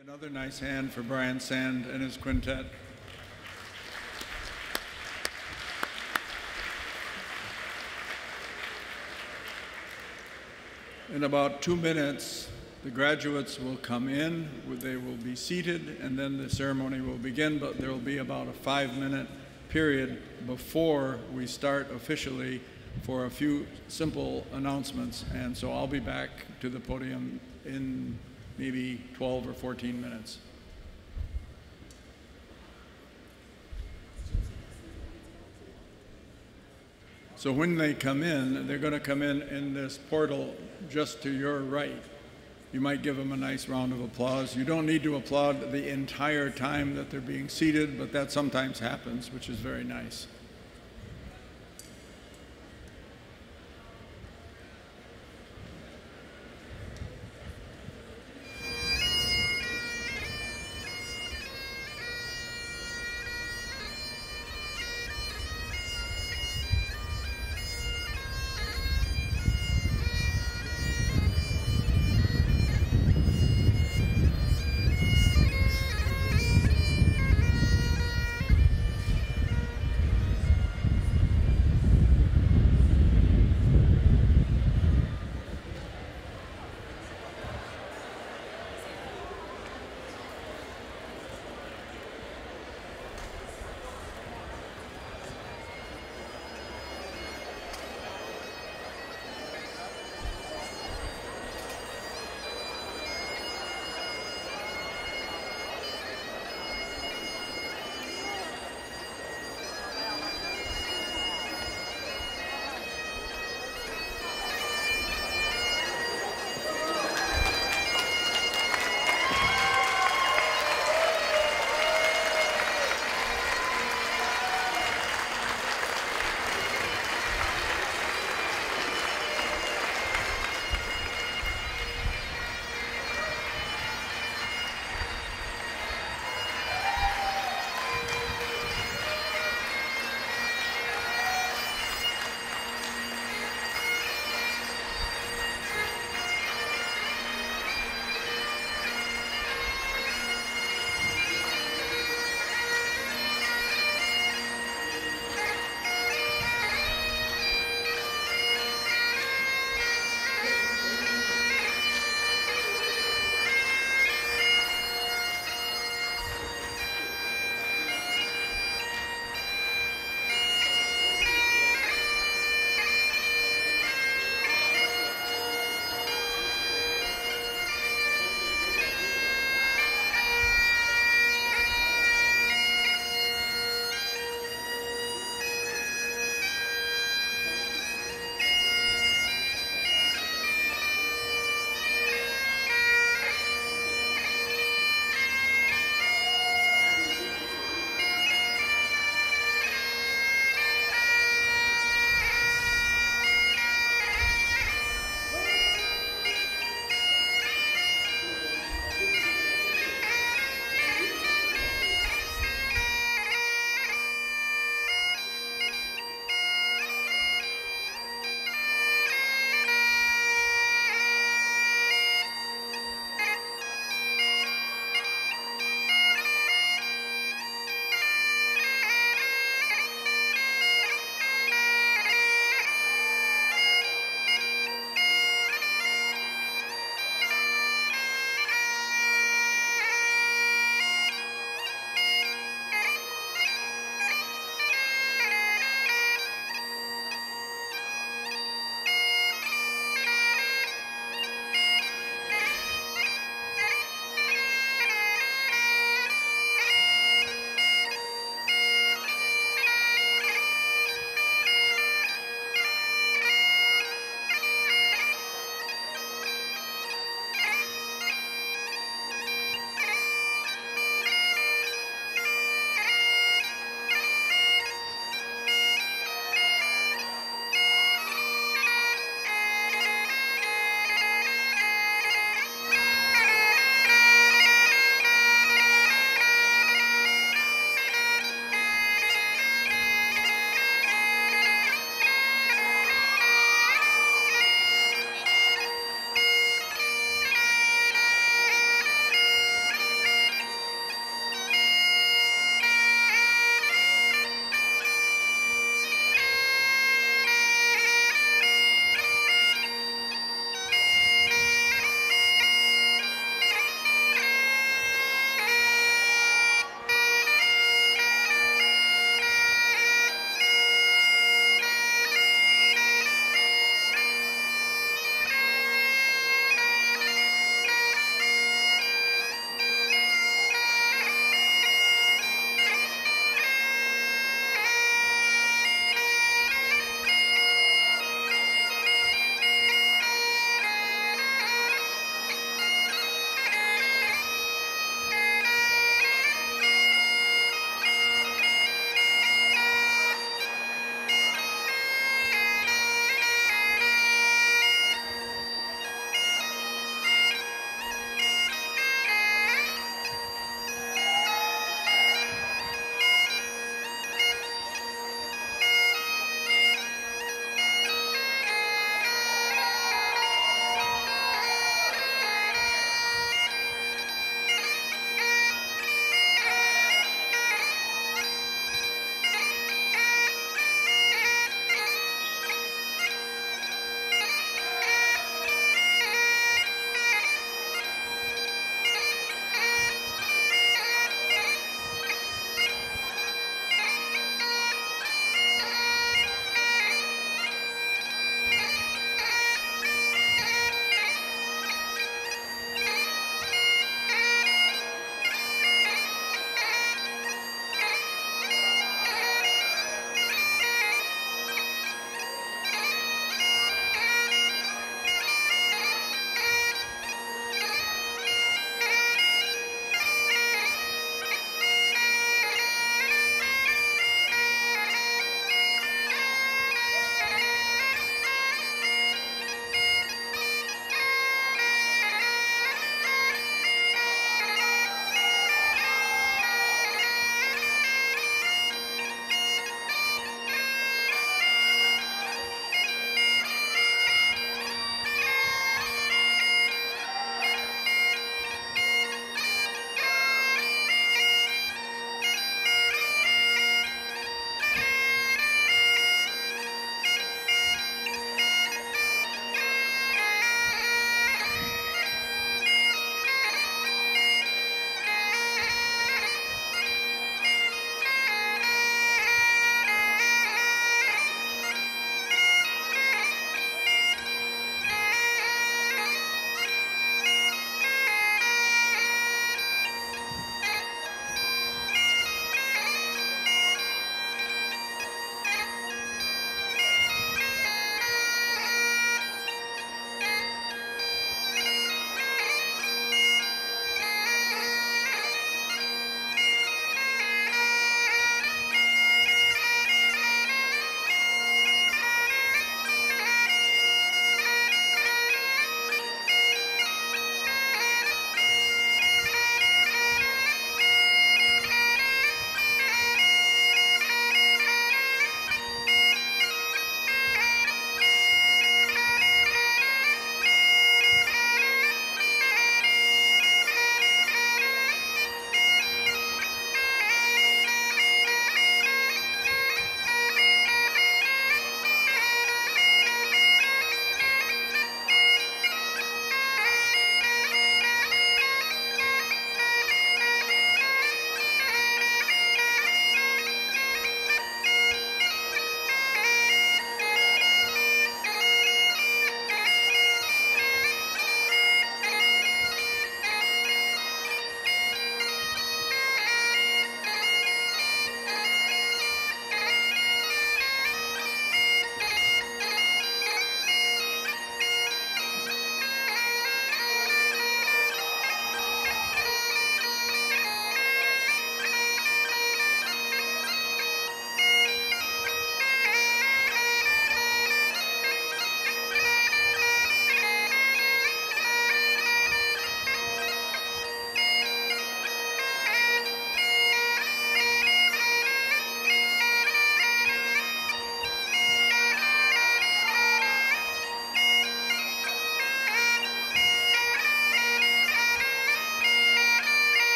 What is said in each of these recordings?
Another nice hand for Brian Sand and his quintet. In about 2 minutes, the graduates will come in, they will be seated, and then the ceremony will begin, but there will be about a 5-minute period before we start officially for a few simple announcements. And so I'll be back to the podium in maybe 12 or 14 minutes. So when they come in, they're going to come in this portal just to your right. You might give them a nice round of applause. You don't need to applaud the entire time that they're being seated, but that sometimes happens, which is very nice.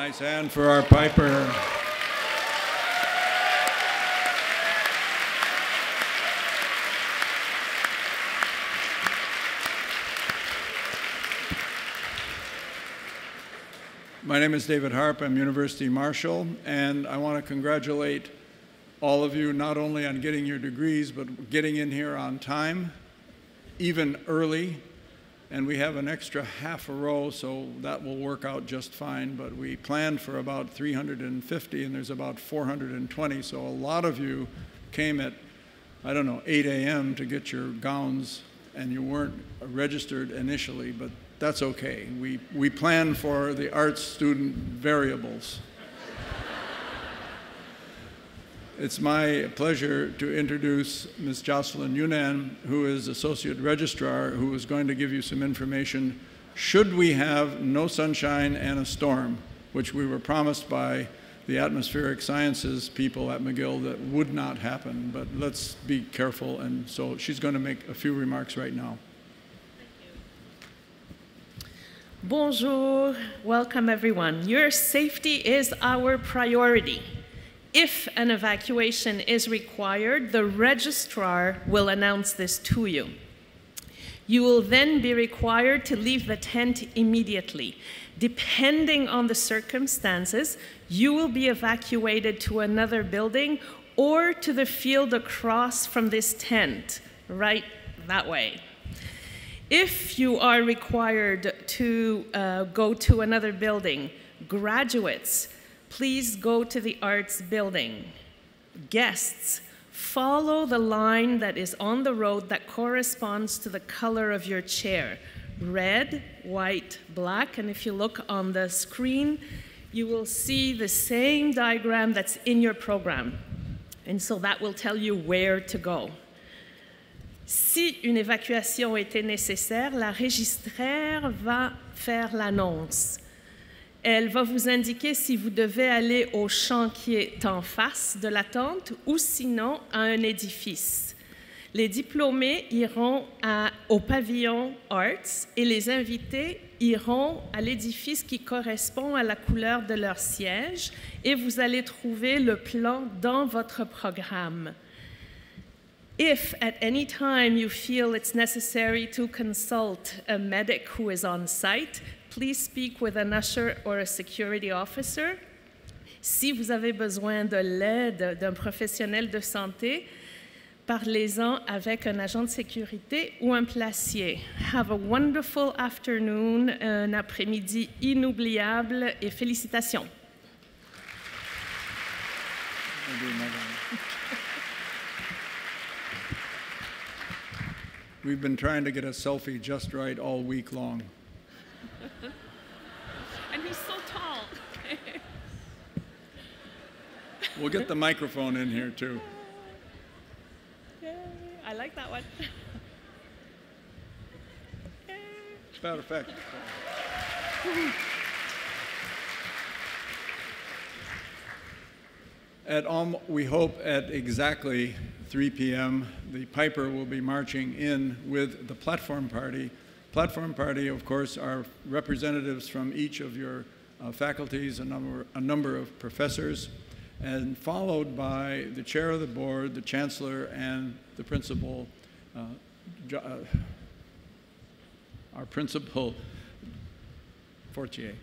Nice hand for our piper. My name is David Harp. I'm University Marshall, and I want to congratulate all of you not only on getting your degrees, but getting in here on time, even early. And we have an extra half a row, so that will work out just fine. But we planned for about 350, and there's about 420. So a lot of you came at, I don't know, 8 a.m. to get your gowns, and you weren't registered initially, but that's okay. We plan for the arts student variables. It's my pleasure to introduce Ms. Jocelyn Yunan, who is Associate Registrar, who is going to give you some information should we have no sunshine and a storm, which we were promised by the atmospheric sciences people at McGill that would not happen. But let's be careful, and so she's going to make a few remarks right now. Bonjour, welcome everyone. Your safety is our priority. If an evacuation is required, the registrar will announce this to you. You will then be required to leave the tent immediately. Depending on the circumstances, you will be evacuated to another building or to the field across from this tent, right that way. If you are required to go to another building, graduates, please go to the arts building. Guests, follow the line that is on the road that corresponds to the color of your chair. Red, white, black, and if you look on the screen, you will see the same diagram that's in your program. And so that will tell you where to go. Si une évacuation était nécessaire, la registraire va faire l'annonce. Elle va vous indiquer si vous devez aller au champ qui est en face de la tente ou sinon à un édifice. Les diplômés iront au pavillon Arts et les invités iront à l'édifice qui correspond à la couleur de leur siège et vous allez trouver le plan dans votre programme. If at any time you feel it's necessary to consult a medic who is on site, please speak with an usher or a security officer. Si vous avez besoin de l'aide d'un professionnel de santé, parlez-en avec un agent de sécurité ou un placier. Have a wonderful afternoon, un après-midi inoubliable et félicitations. We've been trying to get a selfie just right all week long. And he's so tall. We'll get the microphone in here too. Yay, I like that one. Bad effect. We hope at exactly 3 p.m., the Piper will be marching in with the Platform Party. Platform Party, of course, are representatives from each of your faculties, a number of professors, and followed by the chair of the board, the chancellor, and the principal, our principal, Fortier.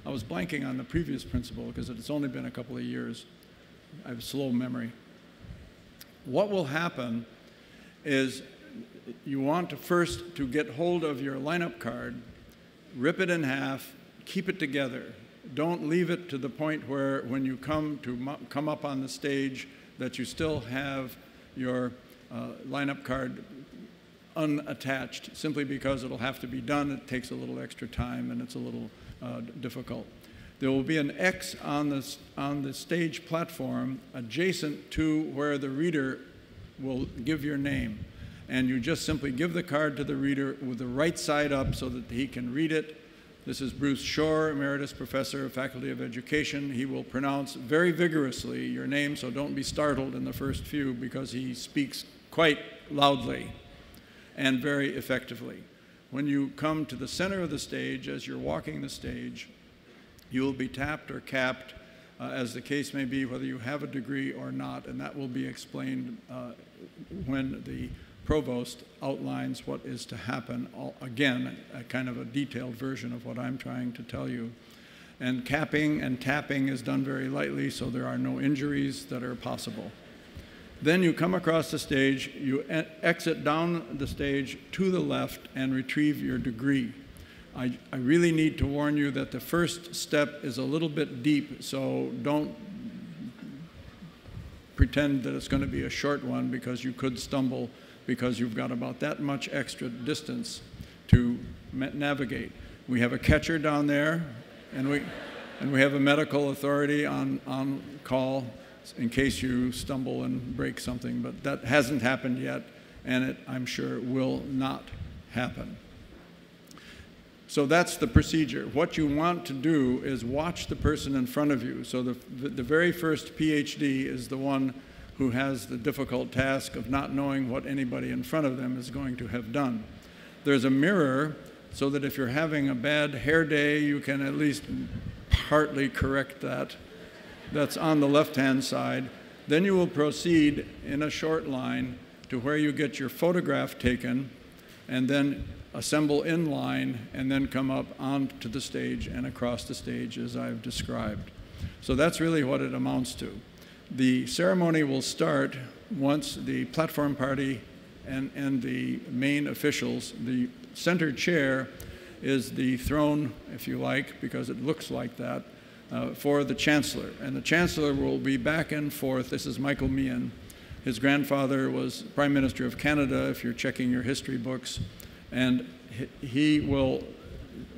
I was blanking on the previous principal because it's only been a couple of years. I have slow memory. What will happen is you want to first to get hold of your lineup card, rip it in half, keep it together. Don't leave it to the point where when you come up on the stage that you still have your lineup card unattached, simply because it'll have to be done. It takes a little extra time and it's a little difficult. There will be an X on the stage platform adjacent to where the reader will give your name. And you just simply give the card to the reader with the right side up so that he can read it. This is Bruce Shore, Emeritus Professor of Faculty of Education. He will pronounce very vigorously your name, so don't be startled in the first few because he speaks quite loudly and very effectively. When you come to the center of the stage, as you're walking the stage, You will be tapped or capped, as the case may be, whether you have a degree or not, and that will be explained when the provost outlines what is to happen. Again, a kind of a detailed version of what I'm trying to tell you. And capping and tapping is done very lightly, so there are no injuries that are possible. Then you come across the stage, you exit down the stage to the left and retrieve your degree. I really need to warn you that the first step is a little bit deep, so don't pretend that it's going to be a short one, because you could stumble, because you've got about that much extra distance to navigate. We have a catcher down there, and we have a medical authority on call in case you stumble and break something, but that hasn't happened yet, and it, I'm sure, will not happen. So that's the procedure. What you want to do is watch the person in front of you. So the very first PhD is the one who has the difficult task of not knowing what anybody in front of them is going to have done. There's a mirror so that if you're having a bad hair day, you can at least partly correct that. That's on the left-hand side. Then you will proceed in a short line to where you get your photograph taken, and then assemble in line, and then come up onto the stage and across the stage as I've described. So that's really what it amounts to. The ceremony will start once the platform party and the main officials, the center chair is the throne, if you like, because it looks like that, for the chancellor. And the chancellor will be back and forth. This is Michael Meehan. His grandfather was Prime Minister of Canada, if you're checking your history books. And he will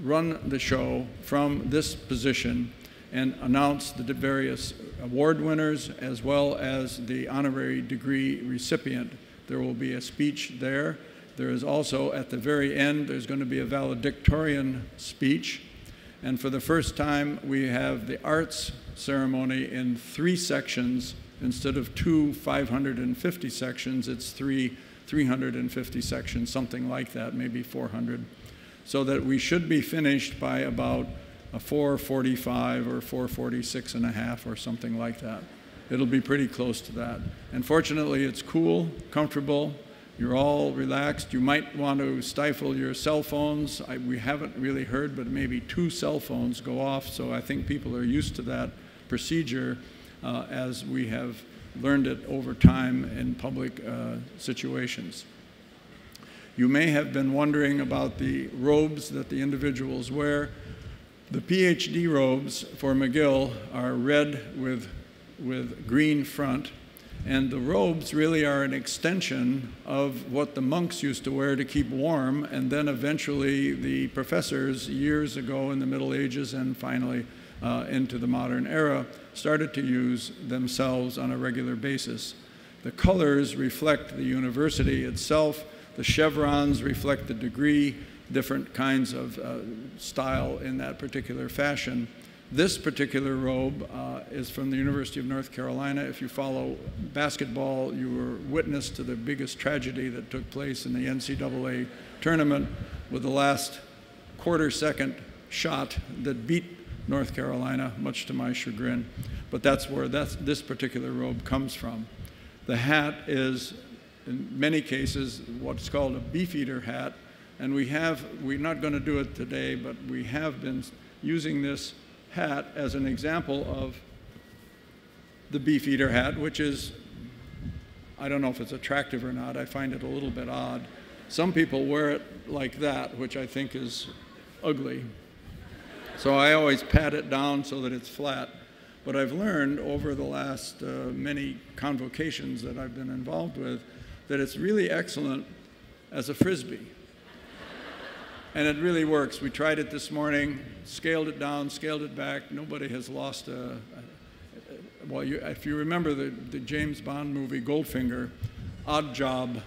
run the show from this position and announce the various award winners as well as the honorary degree recipient. There will be a speech there. There is also, at the very end, there's going to be a valedictorian speech. And for the first time, we have the arts ceremony in 3 sections. Instead of 2 550 sections, it's 350 sections, something like that, maybe 400, so that we should be finished by about a 4:45 or 4:46 and a half or something like that. It'll be pretty close to that. And fortunately, it's cool, comfortable. You're all relaxed. You might want to stifle your cell phones. We haven't really heard, but maybe 2 cell phones go off, so I think people are used to that procedure as we have learned it over time in public situations. You may have been wondering about the robes that the individuals wear. The PhD robes for McGill are red with green front, and the robes really are an extension of what the monks used to wear to keep warm, and then eventually the professors years ago in the Middle Ages and finally into the modern era started to use themselves on a regular basis. The colors reflect the university itself. The chevrons reflect the degree, different kinds of style in that particular fashion. This particular robe is from the University of North Carolina. If you follow basketball, you were witness to the biggest tragedy that took place in the NCAA tournament with the last quarter-second shot that beat North Carolina, much to my chagrin. But that's where this particular robe comes from. The hat is, in many cases, what's called a beefeater hat. And we're not going to do it today, but we have been using this hat as an example of the beefeater hat, which is, I don't know if it's attractive or not. I find it a little bit odd. Some people wear it like that, which I think is ugly. So I always pat it down so that it's flat. But I've learned over the last many convocations that I've been involved with that it's really excellent as a Frisbee. And it really works. We tried it this morning, scaled it down, scaled it back. Nobody has lost well, if you remember the James Bond movie Goldfinger, Oddjob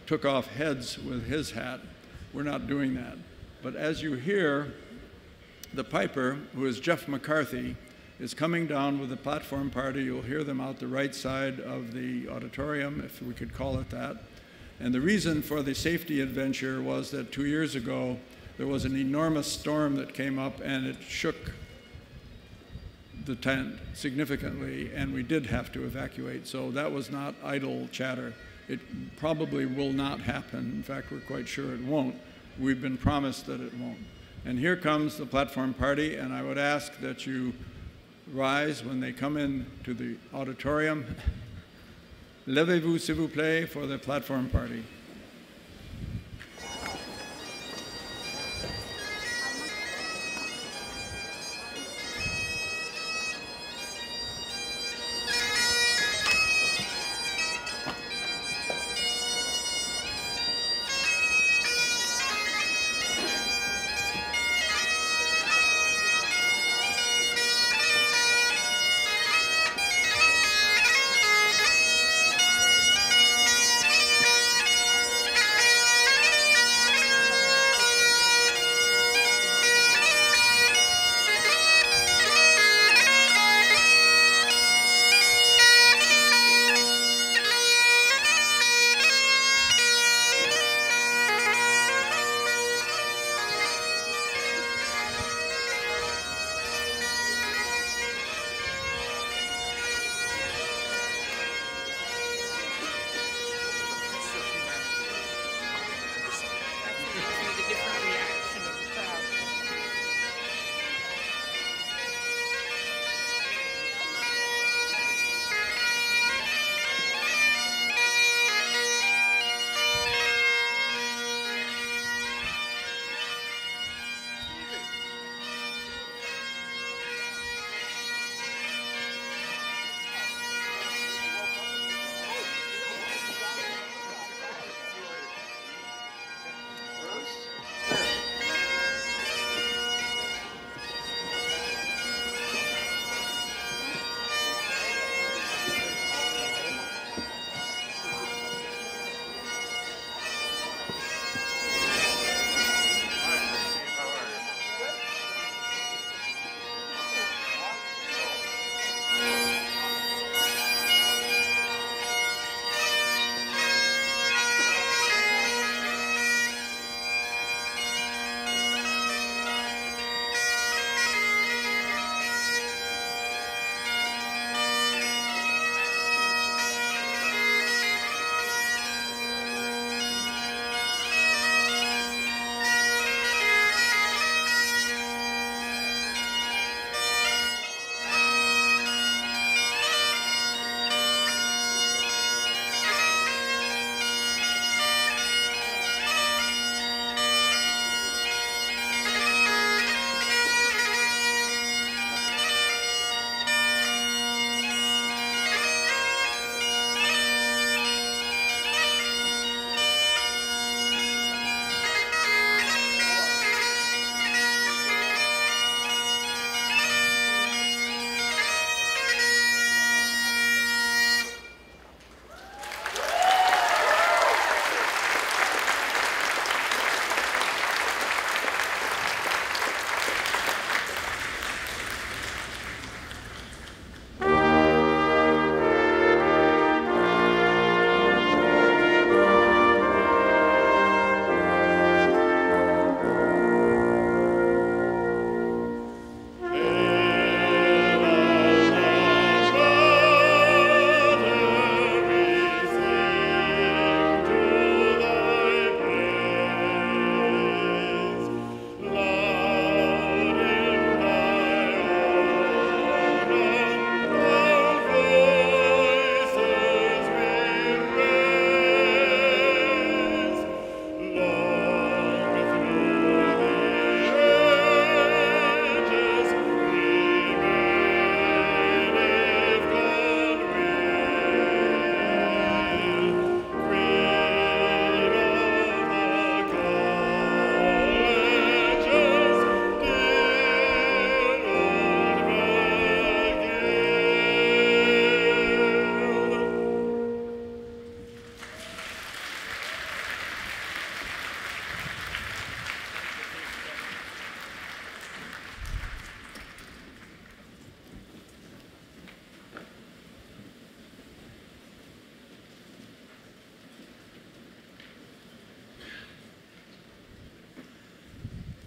took off heads with his hat. We're not doing that. But as you hear, the piper, who is Jeff McCarthy, is coming down with the platform party. You'll hear them out the right side of the auditorium, if we could call it that. And the reason for the safety adventure was that 2 years ago, there was an enormous storm that came up, and it shook the tent significantly, and we did have to evacuate. So that was not idle chatter. It probably will not happen. In fact, we're quite sure it won't. We've been promised that it won't. And here comes the platform party, and I would ask that you rise when they come in to the auditorium. Levez-vous, s'il vous plaît, for the platform party.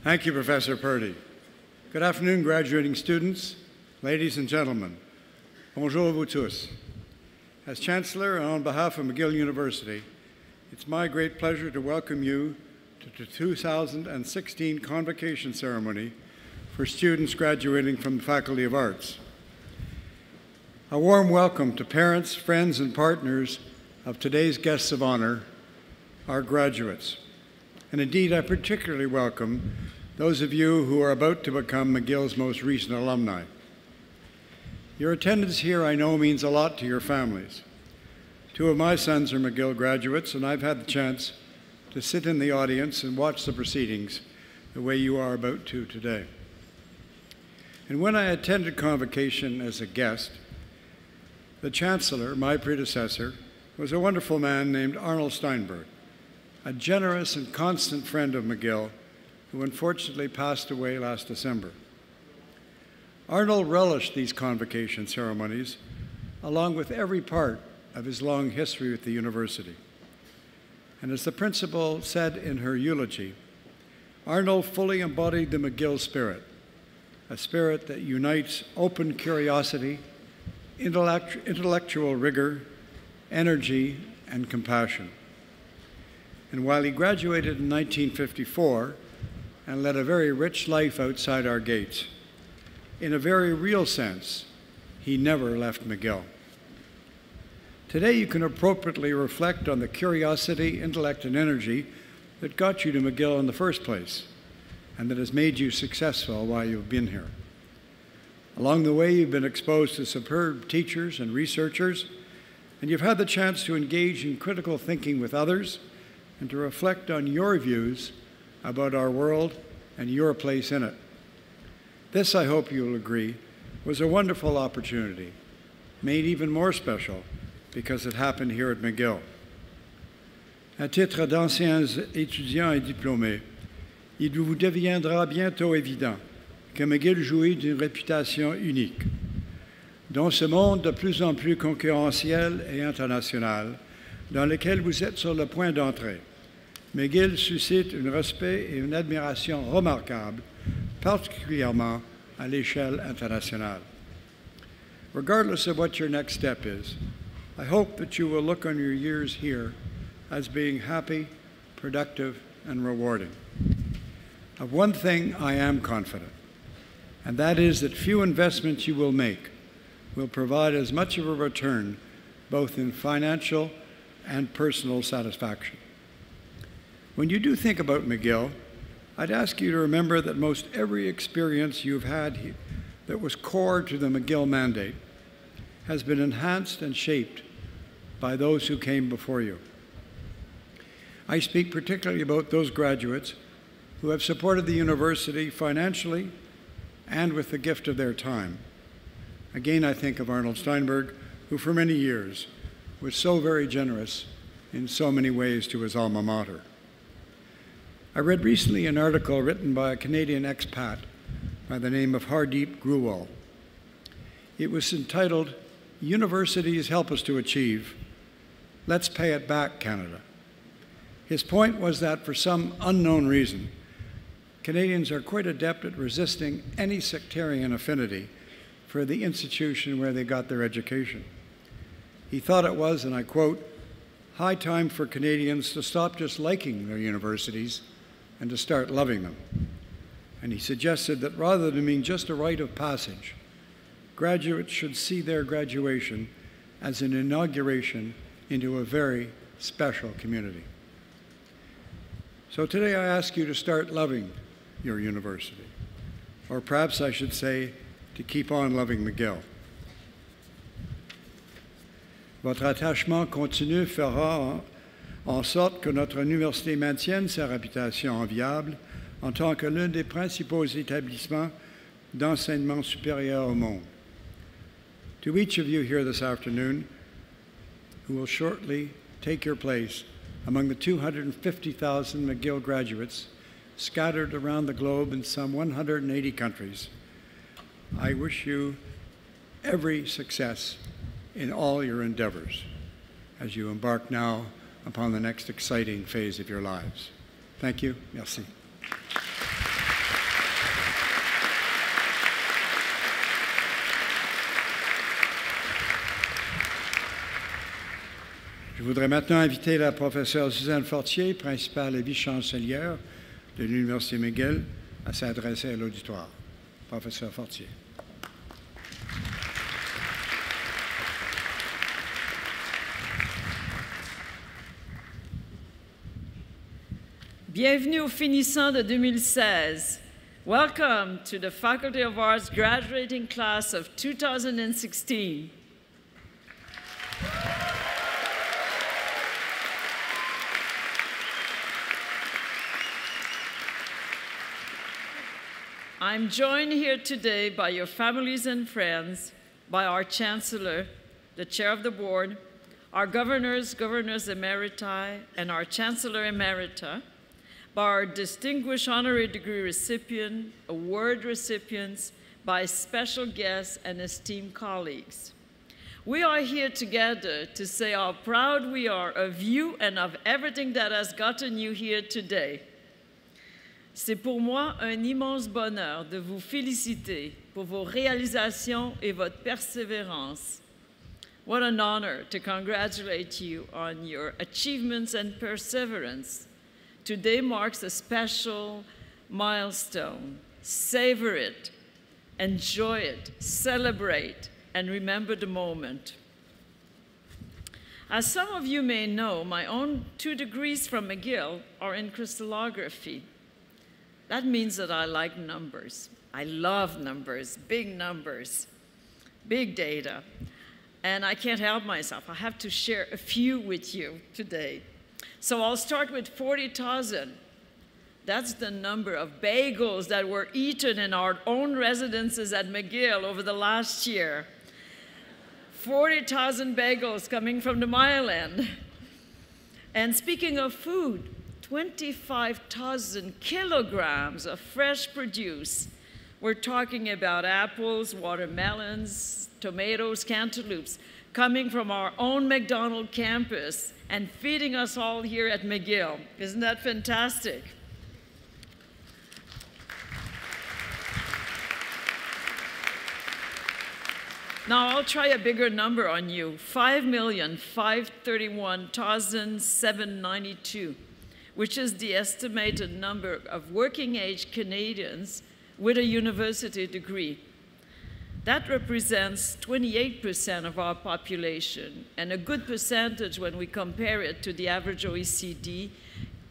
Thank you, Professor Purdy. Good afternoon, graduating students. Ladies and gentlemen, bonjour à vous tous. As Chancellor and on behalf of McGill University, it's my great pleasure to welcome you to the 2016 Convocation Ceremony for students graduating from the Faculty of Arts. A warm welcome to parents, friends, and partners of today's guests of honor, our graduates. And indeed, I particularly welcome those of you who are about to become McGill's most recent alumni. Your attendance here, I know, means a lot to your families. Two of my sons are McGill graduates, and I've had the chance to sit in the audience and watch the proceedings the way you are about to today. And when I attended Convocation as a guest, the Chancellor, my predecessor, was a wonderful man named Arnold Steinberg, a generous and constant friend of McGill, who unfortunately passed away last December. Arnold relished these convocation ceremonies, along with every part of his long history with the university. And as the principal said in her eulogy, Arnold fully embodied the McGill spirit, a spirit that unites open curiosity, intellectual rigor, energy, and compassion. And while he graduated in 1954 and led a very rich life outside our gates, in a very real sense, he never left McGill. Today, you can appropriately reflect on the curiosity, intellect, and energy that got you to McGill in the first place and that has made you successful while you've been here. Along the way, you've been exposed to superb teachers and researchers, and you've had the chance to engage in critical thinking with others and to reflect on your views about our world and your place in it. This, I hope you'll agree, was a wonderful opportunity, made even more special because it happened here at McGill. À titre d'anciens étudiants et diplômés, il vous deviendra bientôt évident que McGill jouit d'une réputation unique. Dans ce monde de plus en plus concurrentiel et international, dans lequel vous êtes sur le point d'entrer, McGill suscite un respect et une admiration remarquables, particulièrement à l'échelle internationale. Regardless of what your next step is, I hope that you will look on your years here as being happy, productive, and rewarding. Of one thing I am confident, and that is that few investments you will make will provide as much of a return, both in financial and personal satisfaction. When you do think about McGill, I'd ask you to remember that most every experience you've had here that was core to the McGill mandate has been enhanced and shaped by those who came before you. I speak particularly about those graduates who have supported the university financially and with the gift of their time. Again, I think of Arnold Steinberg, who for many years was so very generous in so many ways to his alma mater. I read recently an article written by a Canadian expat by the name of Hardeep Grewal. It was entitled, "Universities Help Us to Achieve. Let's Pay It Back, Canada." His point was that for some unknown reason, Canadians are quite adept at resisting any sectarian affinity for the institution where they got their education. He thought it was, and I quote, "high time for Canadians to stop just liking their universities and to start loving them." And he suggested that rather than being just a rite of passage, graduates should see their graduation as an inauguration into a very special community. So today I ask you to start loving your university, or perhaps I should say, to keep on loving McGill. Votre attachement continu fera en sorte que notre université maintienne sa réputation enviable en tant que l'un des principaux établissements d'enseignement supérieur au monde. To each of you here this afternoon, who will shortly take your place among the 250,000 McGill graduates scattered around the globe in some 180 countries, I wish you every success in all your endeavors as you embark now upon the next exciting phase of your lives. Thank you. Merci. « voudrais maintenant inviter la professeure Suzanne Fortier, principale et vice-chancelière de l'Université McGill, à s'adresser à l'auditoire. Professeur Fortier. Bienvenue aux finissants de 2016. Welcome to the Faculty of Arts graduating class of 2016. I'm joined here today by your families and friends, by our Chancellor, the Chair of the Board, our governors, governors emeriti, and our Chancellor emerita, by our distinguished honorary degree recipient, award recipients, by special guests and esteemed colleagues. We are here together to say how proud we are of you and of everything that has gotten you here today. C'est pour moi un immense bonheur de vous féliciter pour vos réalisations et votre persévérance. What an honor to congratulate you on your achievements and perseverance. Today marks a special milestone. Savor it, enjoy it, celebrate, and remember the moment. As some of you may know, my own 2 degrees from McGill are in crystallography. That means that I like numbers. I love numbers, big data. And I can't help myself. I have to share a few with you today. So I'll start with 40,000. That's the number of bagels that were eaten in our own residences at McGill over the last year. 40,000 bagels coming from the Mile End. And speaking of food, 25,000 kilograms of fresh produce. We're talking about apples, watermelons, tomatoes, cantaloupes, coming from our own McDonald campus and feeding us all here at McGill. Isn't that fantastic? Now I'll try a bigger number on you, 5,531,792, which is the estimated number of working-age Canadians with a university degree. That represents 28% of our population, and a good percentage when we compare it to the average OECD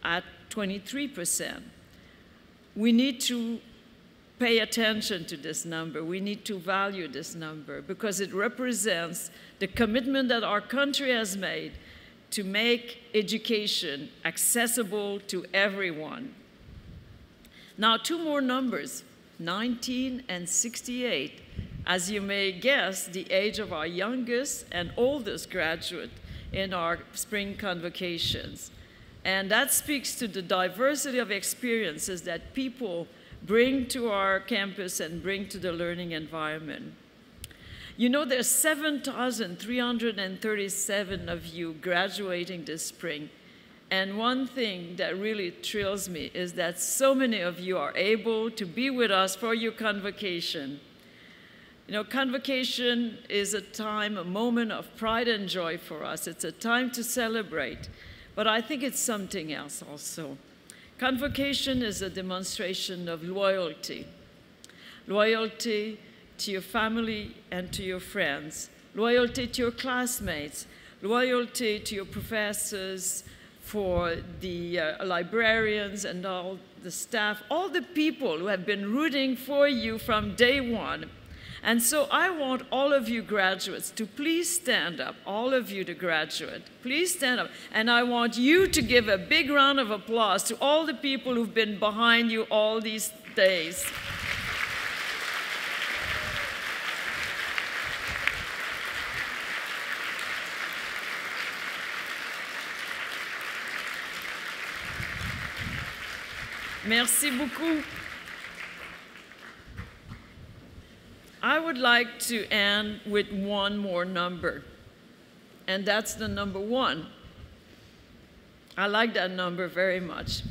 at 23%. We need to pay attention to this number. We need to value this number because it represents the commitment that our country has made to make education accessible to everyone. Now, 2 more numbers, 19 and 68. As you may guess, the age of our youngest and oldest graduate in our spring convocations. And that speaks to the diversity of experiences that people bring to our campus and bring to the learning environment. You know, there's 7,337 of you graduating this spring. And one thing that really thrills me is that so many of you are able to be with us for your convocation. You know, convocation is a time, a moment of pride and joy for us. It's a time to celebrate, but I think it's something else also. Convocation is a demonstration of loyalty. Loyalty to your family and to your friends. Loyalty to your classmates. Loyalty to your professors, for the librarians and all the staff, all the people who have been rooting for you from day one. And so I want all of you graduates to please stand up, all of you to graduate, please stand up. And I want you to give a big round of applause to all the people who've been behind you all these days. Merci beaucoup. I would like to end with one more number, and that's the number 1. I like that number very much.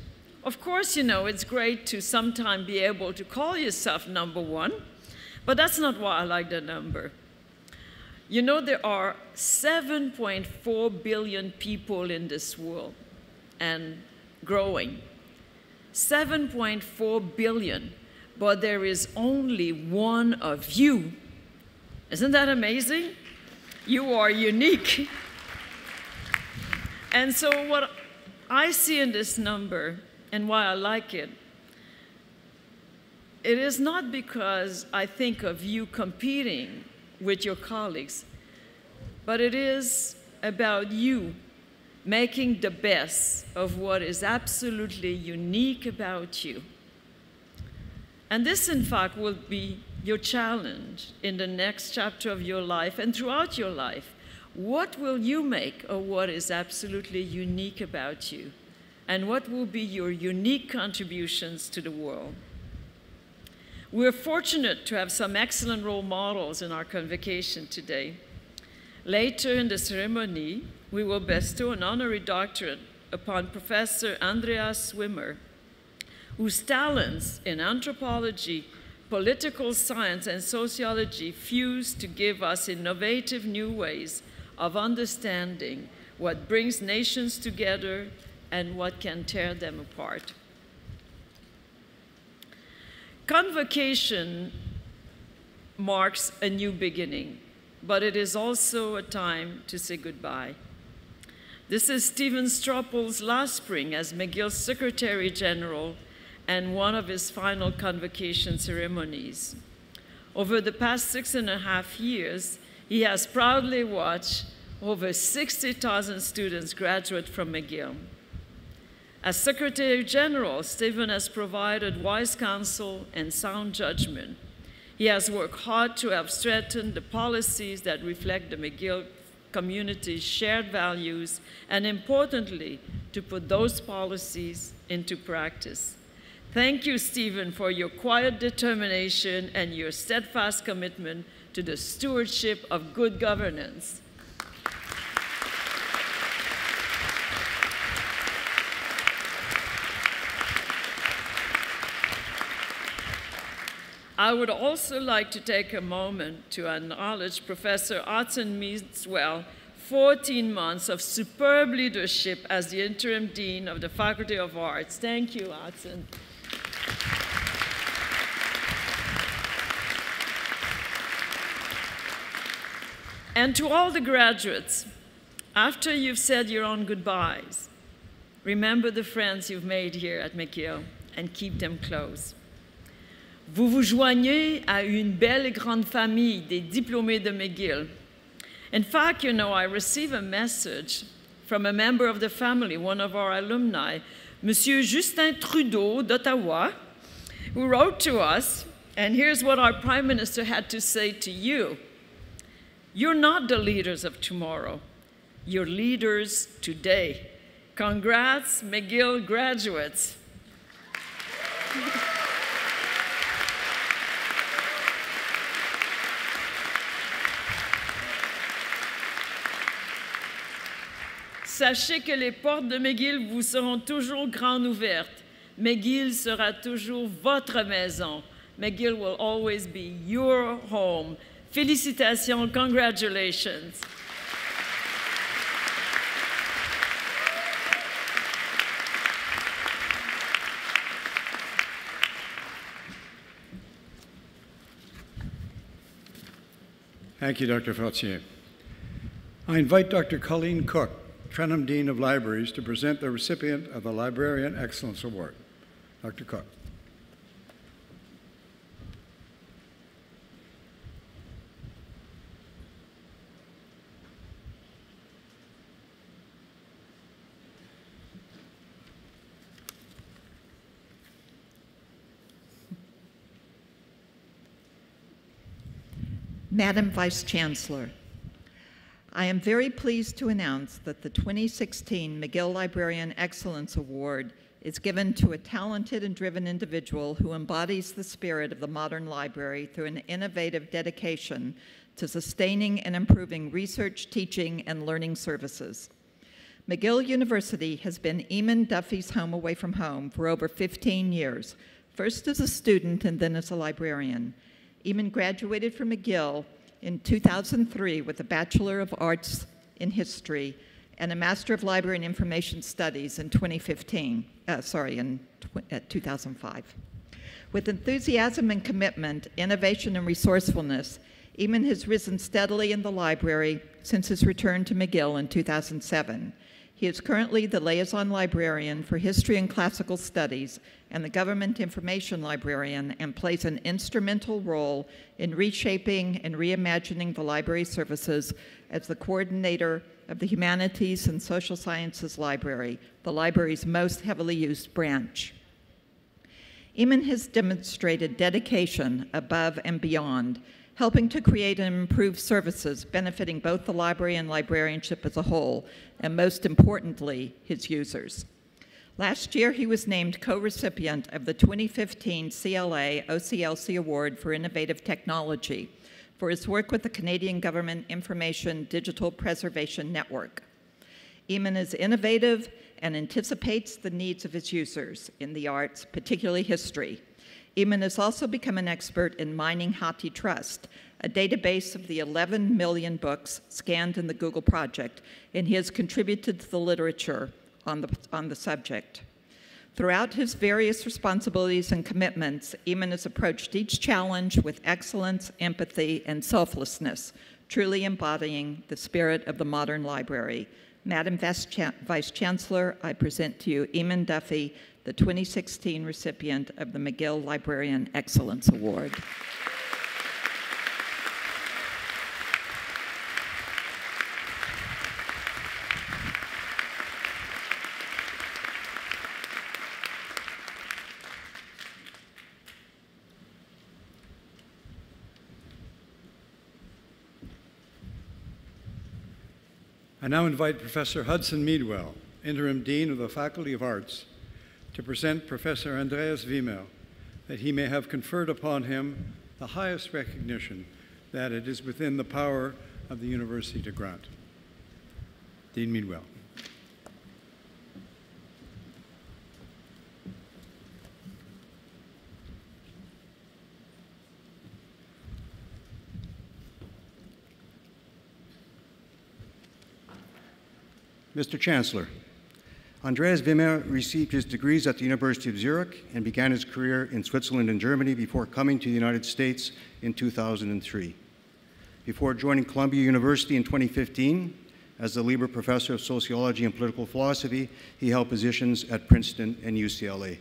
Of course, you know, it's great to sometime be able to call yourself number 1, but that's not why I like the number. You know, there are 7.4 billion people in this world and growing. 7.4 billion, but there is only one of you. Isn't that amazing? You are unique. And so what I see in this number and why I like it, it is not because I think of you competing with your colleagues, but it is about you making the best of what is absolutely unique about you. And this, in fact, will be your challenge in the next chapter of your life and throughout your life. What will you make of what is absolutely unique about you? And what will be your unique contributions to the world? We're fortunate to have some excellent role models in our convocation today. Later in the ceremony, we will bestow an honorary doctorate upon Professor Andreas Swimmer, whose talents in anthropology, political science, and sociology fuse to give us innovative new ways of understanding what brings nations together and what can tear them apart. Convocation marks a new beginning, but it is also a time to say goodbye. This is Stephen Struppel's last spring as McGill's Secretary General and one of his final convocation ceremonies. Over the past 6.5 years, he has proudly watched over 60,000 students graduate from McGill. As Secretary General, Stephen has provided wise counsel and sound judgment. He has worked hard to have strengthened the policies that reflect the McGill community's shared values, and importantly, to put those policies into practice. Thank you, Stephen, for your quiet determination and your steadfast commitment to the stewardship of good governance. I would also like to take a moment to acknowledge Professor Artson Meadswell, 14 months of superb leadership as the interim dean of the Faculty of Arts. Thank you, Artson. And to all the graduates, after you've said your own goodbyes, remember the friends you've made here at McGill and keep them close. Vous vous joignez à une belle et grande famille des diplômés de McGill. In fact, you know, I received a message from a member of the family, one of our alumni, Monsieur Justin Trudeau d'Ottawa, who wrote to us, and here's what our Prime Minister had to say to you. You're not the leaders of tomorrow. You're leaders today. Congrats, McGill graduates. Sachez que les portes de McGill vous seront toujours grandes ouvertes. McGill sera toujours votre maison. McGill will always be your home. Félicitations, congratulations. Thank you, Dr. Fortier. I invite Dr. Colleen Cook, Trenholm Dean of Libraries, to present the recipient of the Librarian Excellence Award. Dr. Cook. Madam Vice Chancellor, I am very pleased to announce that the 2016 McGill Librarian Excellence Award is given to a talented and driven individual who embodies the spirit of the modern library through an innovative dedication to sustaining and improving research, teaching, and learning services. McGill University has been Eamon Duffy's home away from home for over 15 years, first as a student and then as a librarian. Eamon graduated from McGill in 2003 with a Bachelor of Arts in History and a Master of Library and Information Studies in 2005. With enthusiasm and commitment, innovation and resourcefulness, Eamon has risen steadily in the library since his return to McGill in 2007. He is currently the liaison librarian for History and Classical Studies and the Government Information Librarian, and plays an instrumental role in reshaping and reimagining the library services as the coordinator of the Humanities and Social Sciences Library, the library's most heavily used branch. Eamon has demonstrated dedication above and beyond, helping to create and improve services benefiting both the library and librarianship as a whole, and most importantly, his users. Last year, he was named co-recipient of the 2015 CLA OCLC Award for Innovative Technology for his work with the Canadian Government Information Digital Preservation Network. Eamon is innovative and anticipates the needs of his users in the arts, particularly history. Eamon has also become an expert in mining HathiTrust, a database of the 11 million books scanned in the Google Project, and he has contributed to the literature on the subject. Throughout his various responsibilities and commitments, Eamon has approached each challenge with excellence, empathy, and selflessness, truly embodying the spirit of the modern library. Madam Vice Chancellor, I present to you Eamon Duffy, the 2016 recipient of the McGill Librarian Excellence Award. I now invite Professor Hudson Meadwell, Interim Dean of the Faculty of Arts, to present Professor Andreas Wimmer, that he may have conferred upon him the highest recognition that it is within the power of the university to grant. Dean Meadwell. Mr. Chancellor, Andreas Wimmer received his degrees at the University of Zurich and began his career in Switzerland and Germany before coming to the United States in 2003. Before joining Columbia University in 2015, as the Lieber Professor of Sociology and Political Philosophy, he held positions at Princeton and UCLA.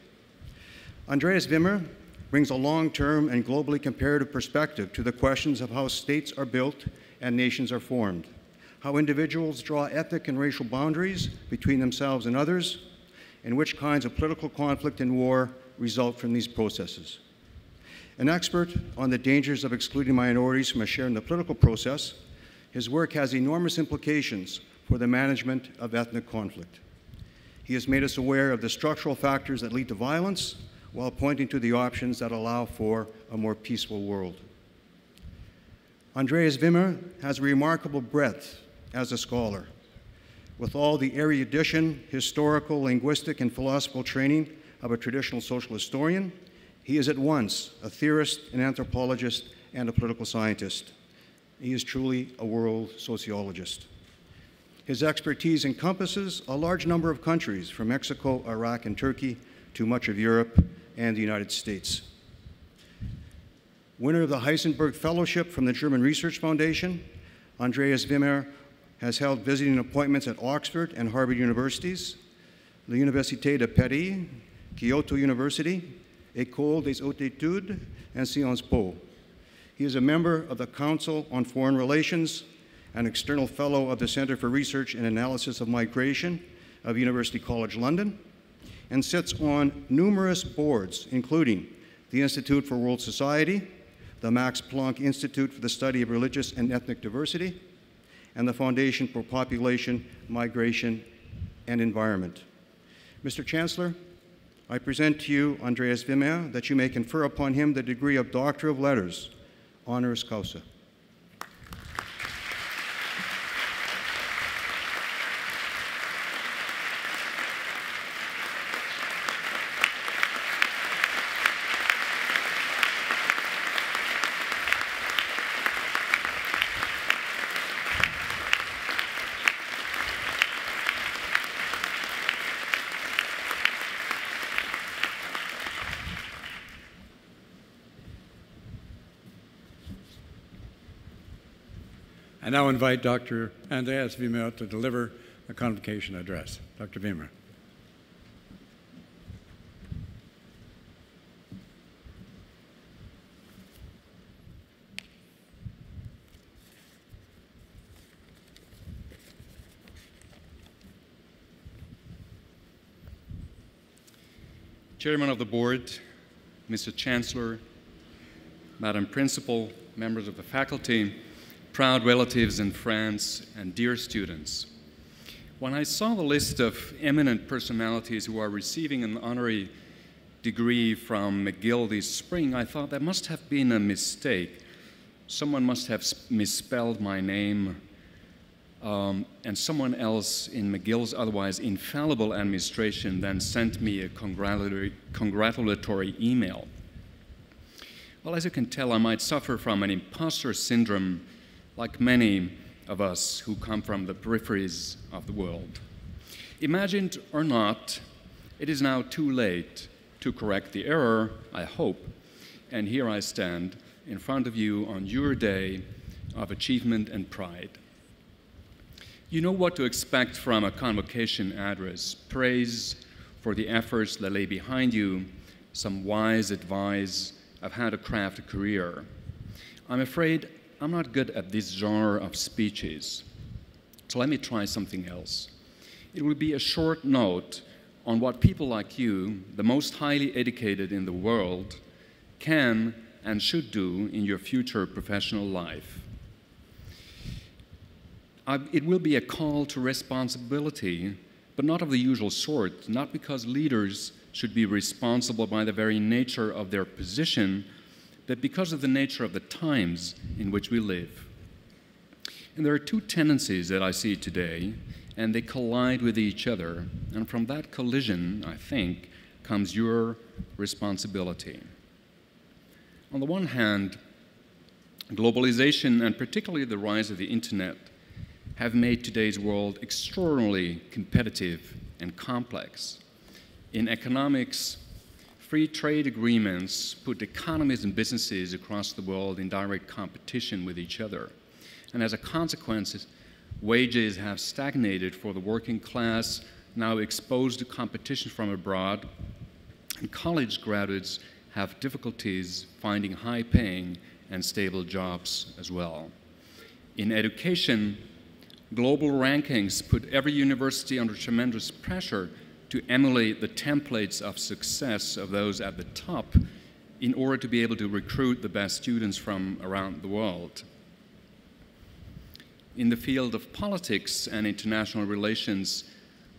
Andreas Wimmer brings a long-term and globally comparative perspective to the questions of how states are built and nations are formed, how individuals draw ethnic and racial boundaries between themselves and others, and which kinds of political conflict and war result from these processes. An expert on the dangers of excluding minorities from a share in the political process, his work has enormous implications for the management of ethnic conflict. He has made us aware of the structural factors that lead to violence while pointing to the options that allow for a more peaceful world. Andreas Wimmer has remarkable breadth as a scholar. With all the erudition, historical, linguistic, and philosophical training of a traditional social historian, he is at once a theorist, an anthropologist, and a political scientist. He is truly a world sociologist. His expertise encompasses a large number of countries, from Mexico, Iraq, and Turkey, to much of Europe and the United States. Winner of the Heisenberg Fellowship from the German Research Foundation, Andreas Wimmer has held visiting appointments at Oxford and Harvard universities, the Université de Paris, Kyoto University, École des Hautes Études, and Sciences Po. He is a member of the Council on Foreign Relations, an external fellow of the Center for Research and Analysis of Migration of University College London, and sits on numerous boards, including the Institute for World Society, the Max Planck Institute for the Study of Religious and Ethnic Diversity, and the Foundation for Population, Migration, and Environment. Mr. Chancellor, I present to you Andreas Wimmer, that you may confer upon him the degree of Doctor of Letters, honoris causa. I now invite Dr. Andreas Wimmer to deliver a convocation address. Dr. Wimmer. Chairman of the Board, Mr. Chancellor, Madam Principal, members of the faculty, proud relatives and friends, and dear students. When I saw the list of eminent personalities who are receiving an honorary degree from McGill this spring, I thought that must have been a mistake. Someone must have misspelled my name, and someone else in McGill's otherwise infallible administration then sent me a congratulatory email. Well, as you can tell, I might suffer from an imposter syndrome like many of us who come from the peripheries of the world. Imagined or not, it is now too late to correct the error, I hope, and here I stand in front of you on your day of achievement and pride. You know what to expect from a convocation address: praise for the efforts that lay behind you, some wise advice of how to craft a career. I'm afraid I'm not good at this genre of speeches, so let me try something else. It will be a short note on what people like you, the most highly educated in the world, can and should do in your future professional life. It will be a call to responsibility, but not of the usual sort, not because leaders should be responsible by the very nature of their position, but because of the nature of the times in which we live. And there are two tendencies that I see today, and they collide with each other, and from that collision, I think, comes your responsibility. On the one hand, globalization, and particularly the rise of the internet, have made today's world extraordinarily competitive and complex. In economics, free trade agreements put economies and businesses across the world in direct competition with each other. And as a consequence, wages have stagnated for the working class, now exposed to competition from abroad, and college graduates have difficulties finding high-paying and stable jobs as well. In education, global rankings put every university under tremendous pressure to emulate the templates of success of those at the top in order to be able to recruit the best students from around the world. In the field of politics and international relations,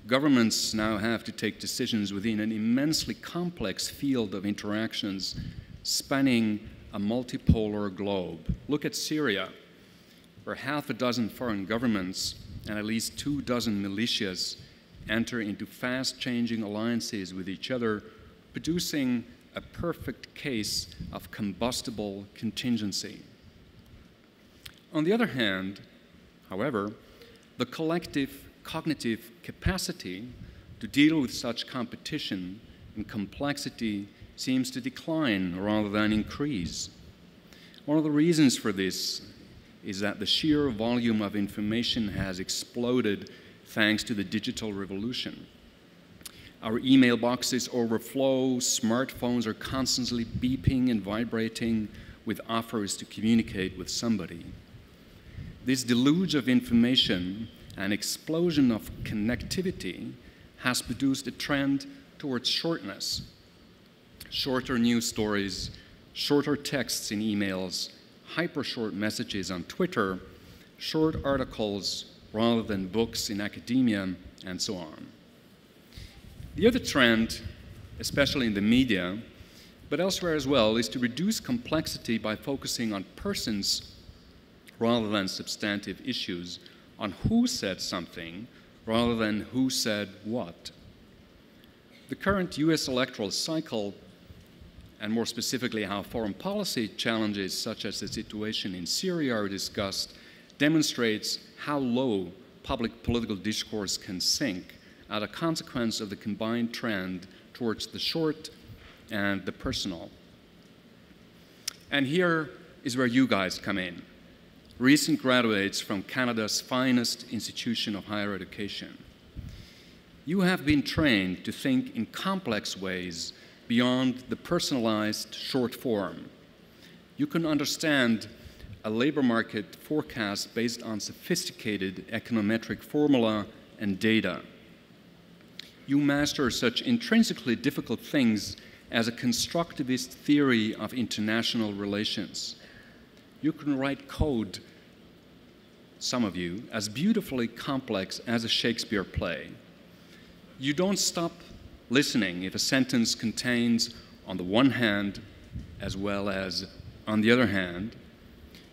governments now have to take decisions within an immensely complex field of interactions spanning a multipolar globe. Look at Syria, where half a dozen foreign governments and at least 24 militias enter into fast-changing alliances with each other, producing a perfect case of combustible contingency. On the other hand, however, the collective cognitive capacity to deal with such competition and complexity seems to decline rather than increase. One of the reasons for this is that the sheer volume of information has exploded thanks to the digital revolution. Our email boxes overflow, smartphones are constantly beeping and vibrating with offers to communicate with somebody. This deluge of information and explosion of connectivity has produced a trend towards shortness. Shorter news stories, shorter texts in emails, hyper-short messages on Twitter, short articles rather than books in academia, and so on. The other trend, especially in the media, but elsewhere as well, is to reduce complexity by focusing on persons rather than substantive issues, on who said something rather than who said what. The current US electoral cycle, and more specifically how foreign policy challenges such as the situation in Syria are discussed, demonstrates how low public political discourse can sink as a consequence of the combined trend towards the short and the personal. And here is where you guys come in. recent graduates from Canada's finest institution of higher education. You have been trained to think in complex ways beyond the personalized short form. You can understand a labor market forecast based on sophisticated econometric formula and data. You master such intrinsically difficult things as a constructivist theory of international relations. You can write code, some of you, as beautifully complex as a Shakespeare play. You don't stop listening if a sentence contains, on the one hand, as well as on the other hand.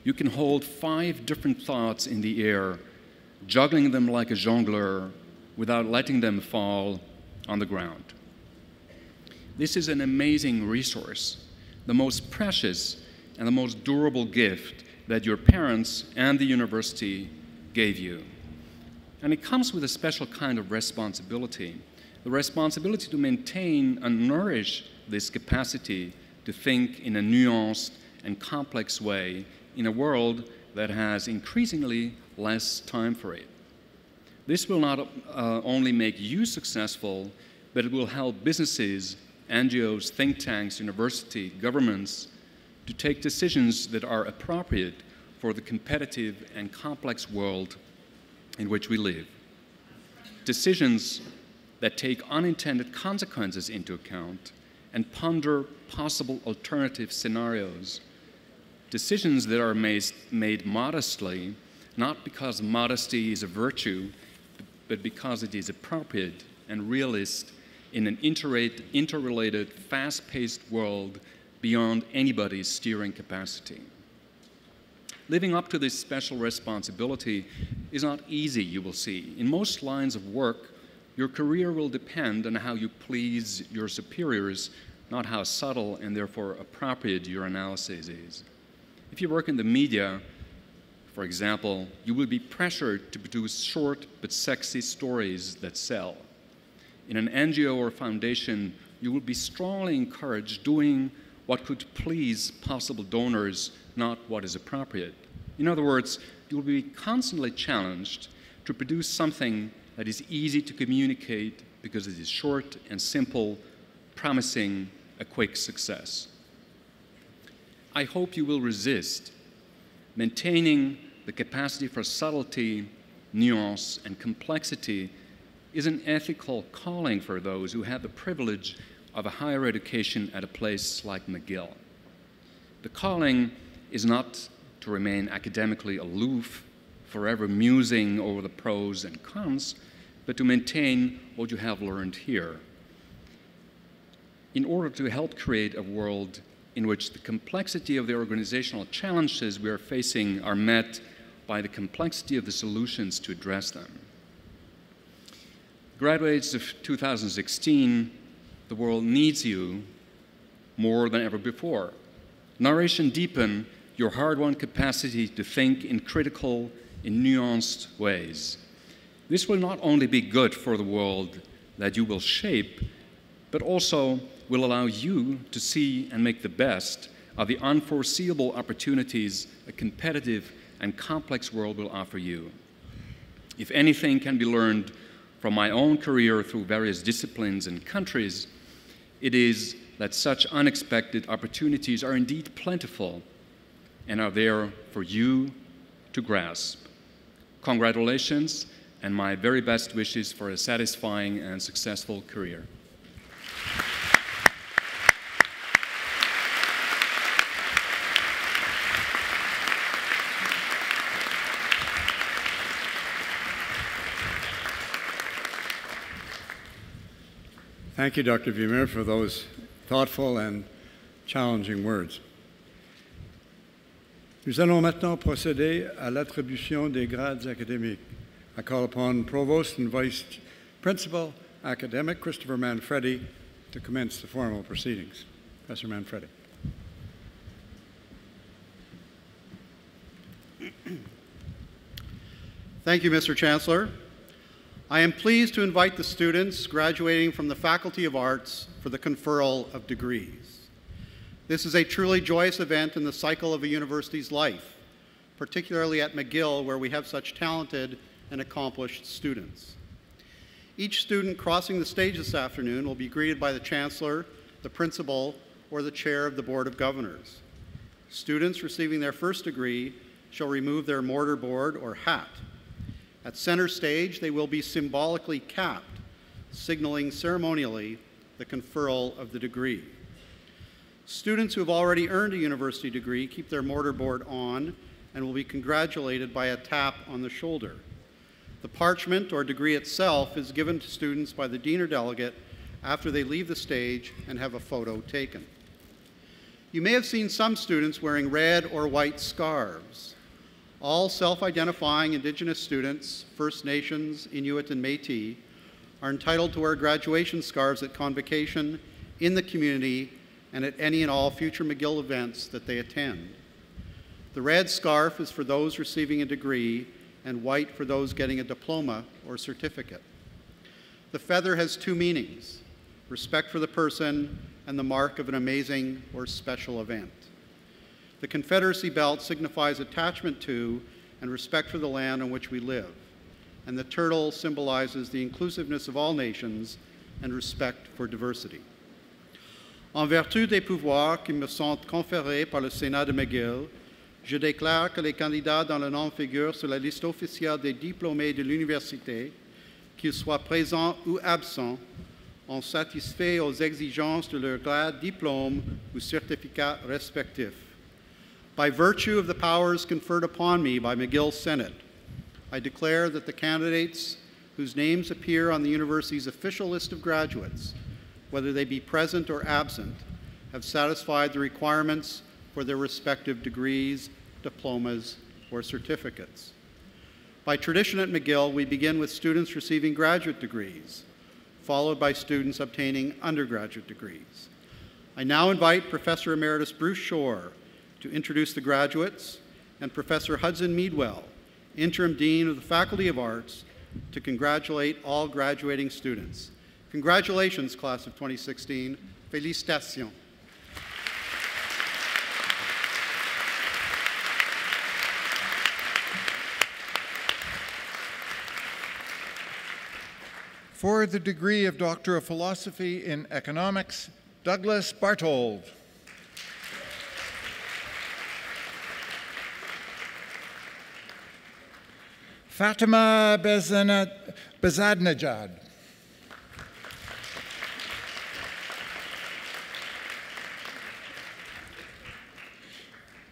You can hold 5 different thoughts in the air, juggling them like a jongleur without letting them fall on the ground. This is an amazing resource, the most precious and the most durable gift that your parents and the university gave you. And it comes with a special kind of responsibility, the responsibility to maintain and nourish this capacity to think in a nuanced and complex way in a world that has increasingly less time for it. This will not only make you successful, but it will help businesses, NGOs, think tanks, universities, governments to take decisions that are appropriate for the competitive and complex world in which we live. Decisions that take unintended consequences into account and ponder possible alternative scenarios. Decisions that are made modestly, not because modesty is a virtue, but because it is appropriate and realist in an interrelated, fast-paced world beyond anybody's steering capacity. Living up to this special responsibility is not easy, you will see. In most lines of work, your career will depend on how you please your superiors, not how subtle and therefore appropriate your analysis is. If you work in the media, for example, you will be pressured to produce short but sexy stories that sell. In an NGO or foundation, you will be strongly encouraged doing what could please possible donors, not what is appropriate. In other words, you will be constantly challenged to produce something that is easy to communicate because it is short and simple, promising a quick success. I hope you will resist. Maintaining the capacity for subtlety, nuance, and complexity is an ethical calling for those who have the privilege of a higher education at a place like McGill. The calling is not to remain academically aloof, forever musing over the pros and cons, but to maintain what you have learned here. In order to help create a world in which the complexity of the organizational challenges we are facing are met by the complexity of the solutions to address them. Graduates of 2016, the world needs you more than ever before. Nourish and deepen your hard-won capacity to think in critical, in nuanced ways. This will not only be good for the world that you will shape, but also will allow you to see and make the best of the unforeseeable opportunities a competitive and complex world will offer you. If anything can be learned from my own career through various disciplines and countries, it is that such unexpected opportunities are indeed plentiful and are there for you to grasp. Congratulations, and my very best wishes for a satisfying and successful career. Thank you, Dr. Wimmer, for those thoughtful and challenging words. Nous allons maintenant procéder à l'attribution des grades académiques. I call upon Provost and Vice Principal Academic Christopher Manfredi to commence the formal proceedings. Professor Manfredi. Thank you, Mr. Chancellor. I am pleased to invite the students graduating from the Faculty of Arts for the conferral of degrees. This is a truly joyous event in the cycle of a university's life, particularly at McGill, where we have such talented and accomplished students. Each student crossing the stage this afternoon will be greeted by the Chancellor, the Principal, or the Chair of the Board of Governors. Students receiving their first degree shall remove their mortarboard or hat. At center stage, they will be symbolically capped, signaling ceremonially the conferral of the degree. Students who have already earned a university degree keep their mortarboard on and will be congratulated by a tap on the shoulder. The parchment or degree itself is given to students by the dean or delegate after they leave the stage and have a photo taken. You may have seen some students wearing red or white scarves. All self-identifying Indigenous students, First Nations, Inuit, and Métis, are entitled to wear graduation scarves at convocation, in the community, and at any and all future McGill events that they attend. The red scarf is for those receiving a degree, and white for those getting a diploma or certificate. The feather has two meanings: respect for the person and the mark of an amazing or special event. The Confederacy belt signifies attachment to and respect for the land on which we live, and the turtle symbolizes the inclusiveness of all nations and respect for diversity. En vertu des pouvoirs qui me sont conférés par le Sénat de McGill, je déclare que les candidats dont le nom figure sur la liste officielle des diplômés de l'université, qu'ils soient présents ou absents, ont satisfait aux exigences de leur grade, diplôme ou certificat respectif. By virtue of the powers conferred upon me by McGill Senate, I declare that the candidates whose names appear on the university's official list of graduates, whether they be present or absent, have satisfied the requirements for their respective degrees, diplomas, or certificates. By tradition at McGill, we begin with students receiving graduate degrees, followed by students obtaining undergraduate degrees. I now invite Professor Emeritus Bruce Shore to introduce the graduates, and Professor Hudson Meadwell, Interim Dean of the Faculty of Arts, to congratulate all graduating students. Congratulations, class of 2016. Félicitations. For the degree of Doctor of Philosophy in Economics, Douglas Bartold. Fatima Bezadnejad.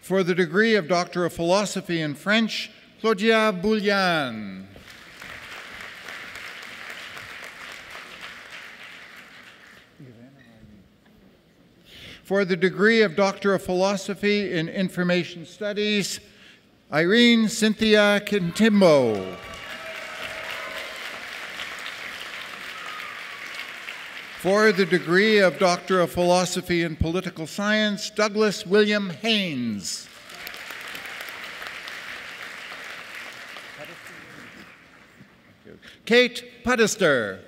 For the degree of Doctor of Philosophy in French, Claudia Boulian. For the degree of Doctor of Philosophy in Information Studies, Irene Cynthia Kintimbo. For the degree of Doctor of Philosophy in Political Science, Douglas William Haynes. Kate Puddester.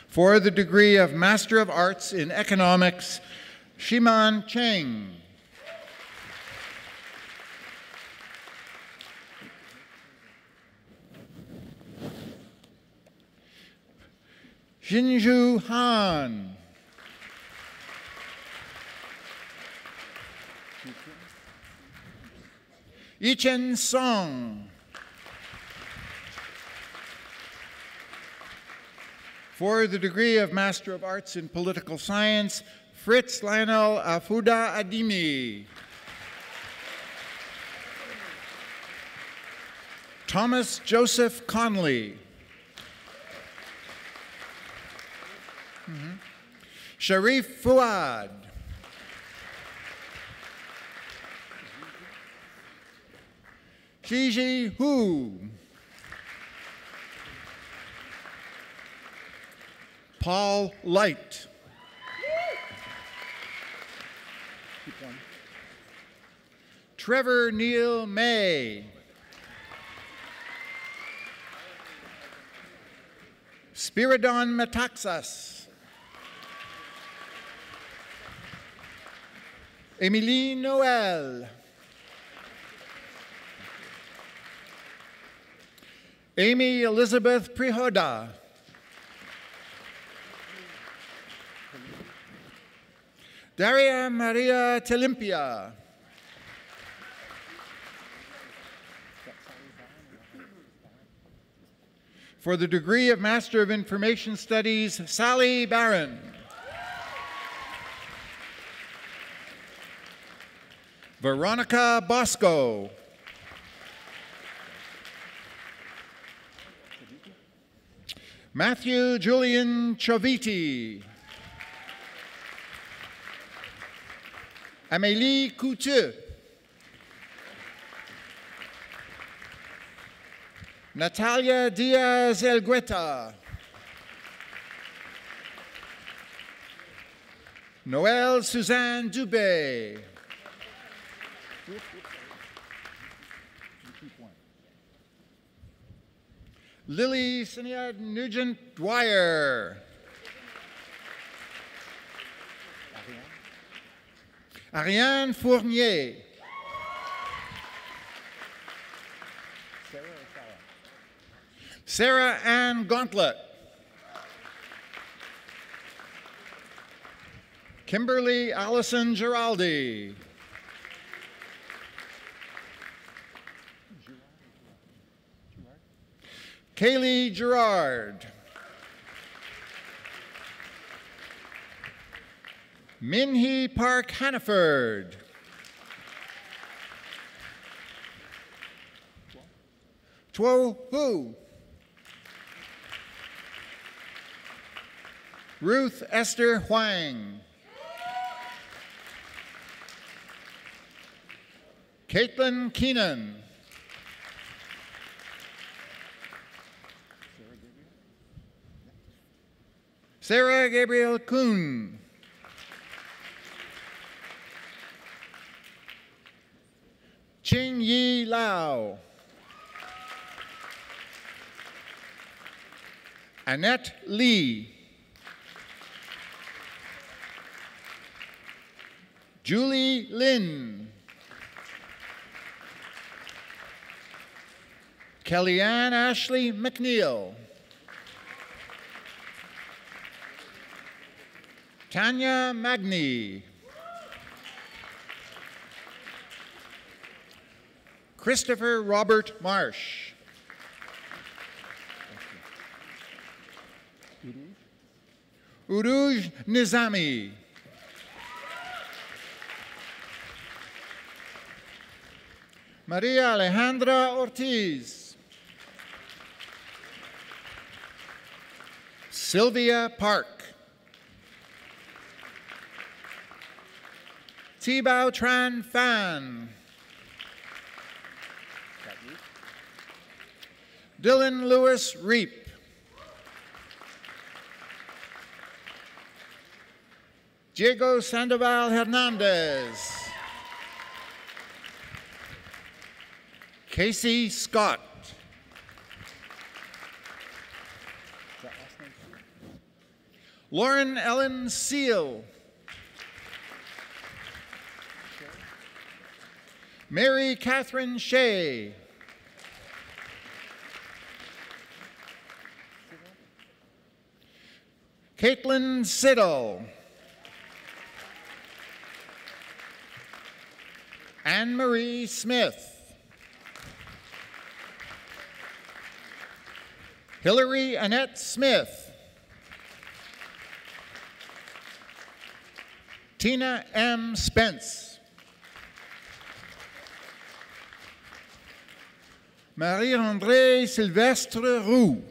For the degree of Master of Arts in Economics, Shiman Cheng. Jinju Han. Yichen Song. For the degree of Master of Arts in Political Science, Fritz Lionel Afuda Adimi. Thomas Joseph Conley. Sharif Fuad. Gigi Hu. Paul Light. Trevor Neil May. Spiridon Metaxas. Émilie Noël. Amy Elizabeth Prihoda. Daria Maria Telimpia. For the degree of Master of Information Studies, Sally Barron. Veronica Bosco. Matthew Julian Chaviti. Amélie Couteux. Natalia Diaz Elgueta. Noelle Suzanne Dubé. Lily Sinead Nugent Dwyer. Ariane Fournier. Sarah Ann Gauntlet. Kimberly Allison Giraldi. Kaylee Gerard. Minhee Park Hannaford. Tuo Hu. Ruth Esther Huang. Caitlin Keenan. Sarah Gabriel Kuhn. Ching Yi Lau. Annette Lee. Julie Lin. Kellyanne Ashley McNeil. Tanya Magni. Christopher Robert Marsh. Uruj Nizami. Maria Alejandra Ortiz. Sylvia Park. Tibao Tran Fan. Dylan Lewis Reap. Diego Sandoval Hernandez. Casey Scott. Lauren Ellen Seal. Mary Catherine Shea. Caitlin Siddle. Anne-Marie Smith. Hillary Annette Smith. Tina M. Spence. Marie-Andrée Sylvestre Roux.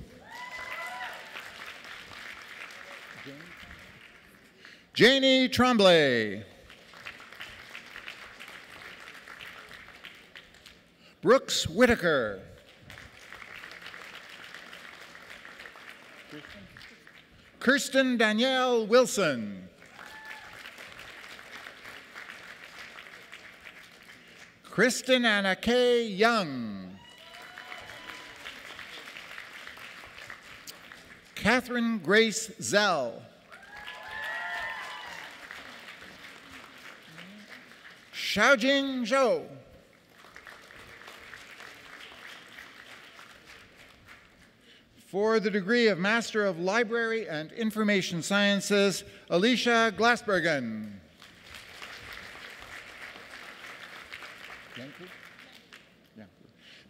Janie Tremblay. Brooks Whitaker. Kirsten Danielle Wilson. Kristen Anna K. Young. Catherine Grace Zell. Xiaojing Zhou. For the degree of Master of Library and Information Sciences, Alicia Glassbergen.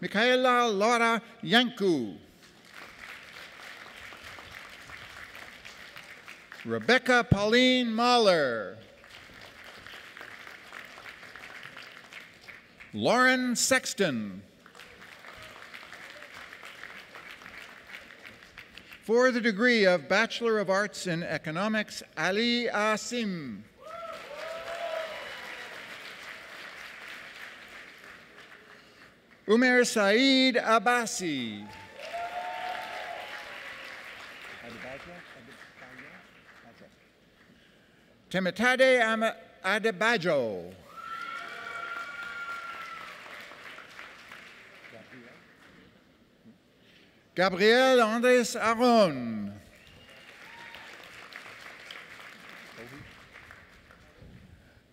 Michaela Laura Yanku. Rebecca Pauline Mahler. Lauren Sexton. For the degree of Bachelor of Arts in Economics, Ali Asim. Umer Saeed Abbasi. Temitade Adebajo. Gabriel Andres Aron.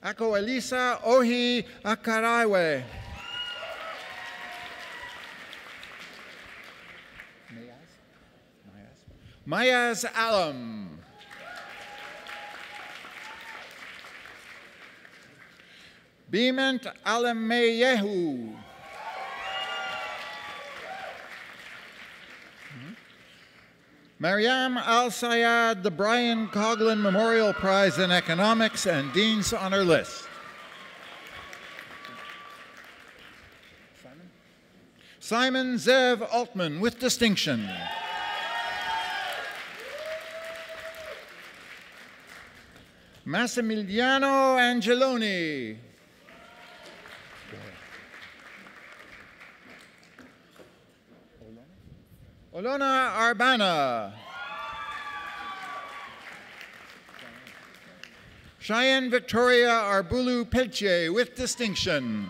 Ako Elisa Ohi Akaraiwe. Mayaz Alam. Biment Alameyehu. Mariam Al-Sayad, the Brian Coughlin Memorial Prize in Economics and Dean's Honor List. Simon Zev Altman with distinction. Massimiliano Angeloni. Olona Arbana. Cheyenne Victoria Arbulu Pelche with distinction.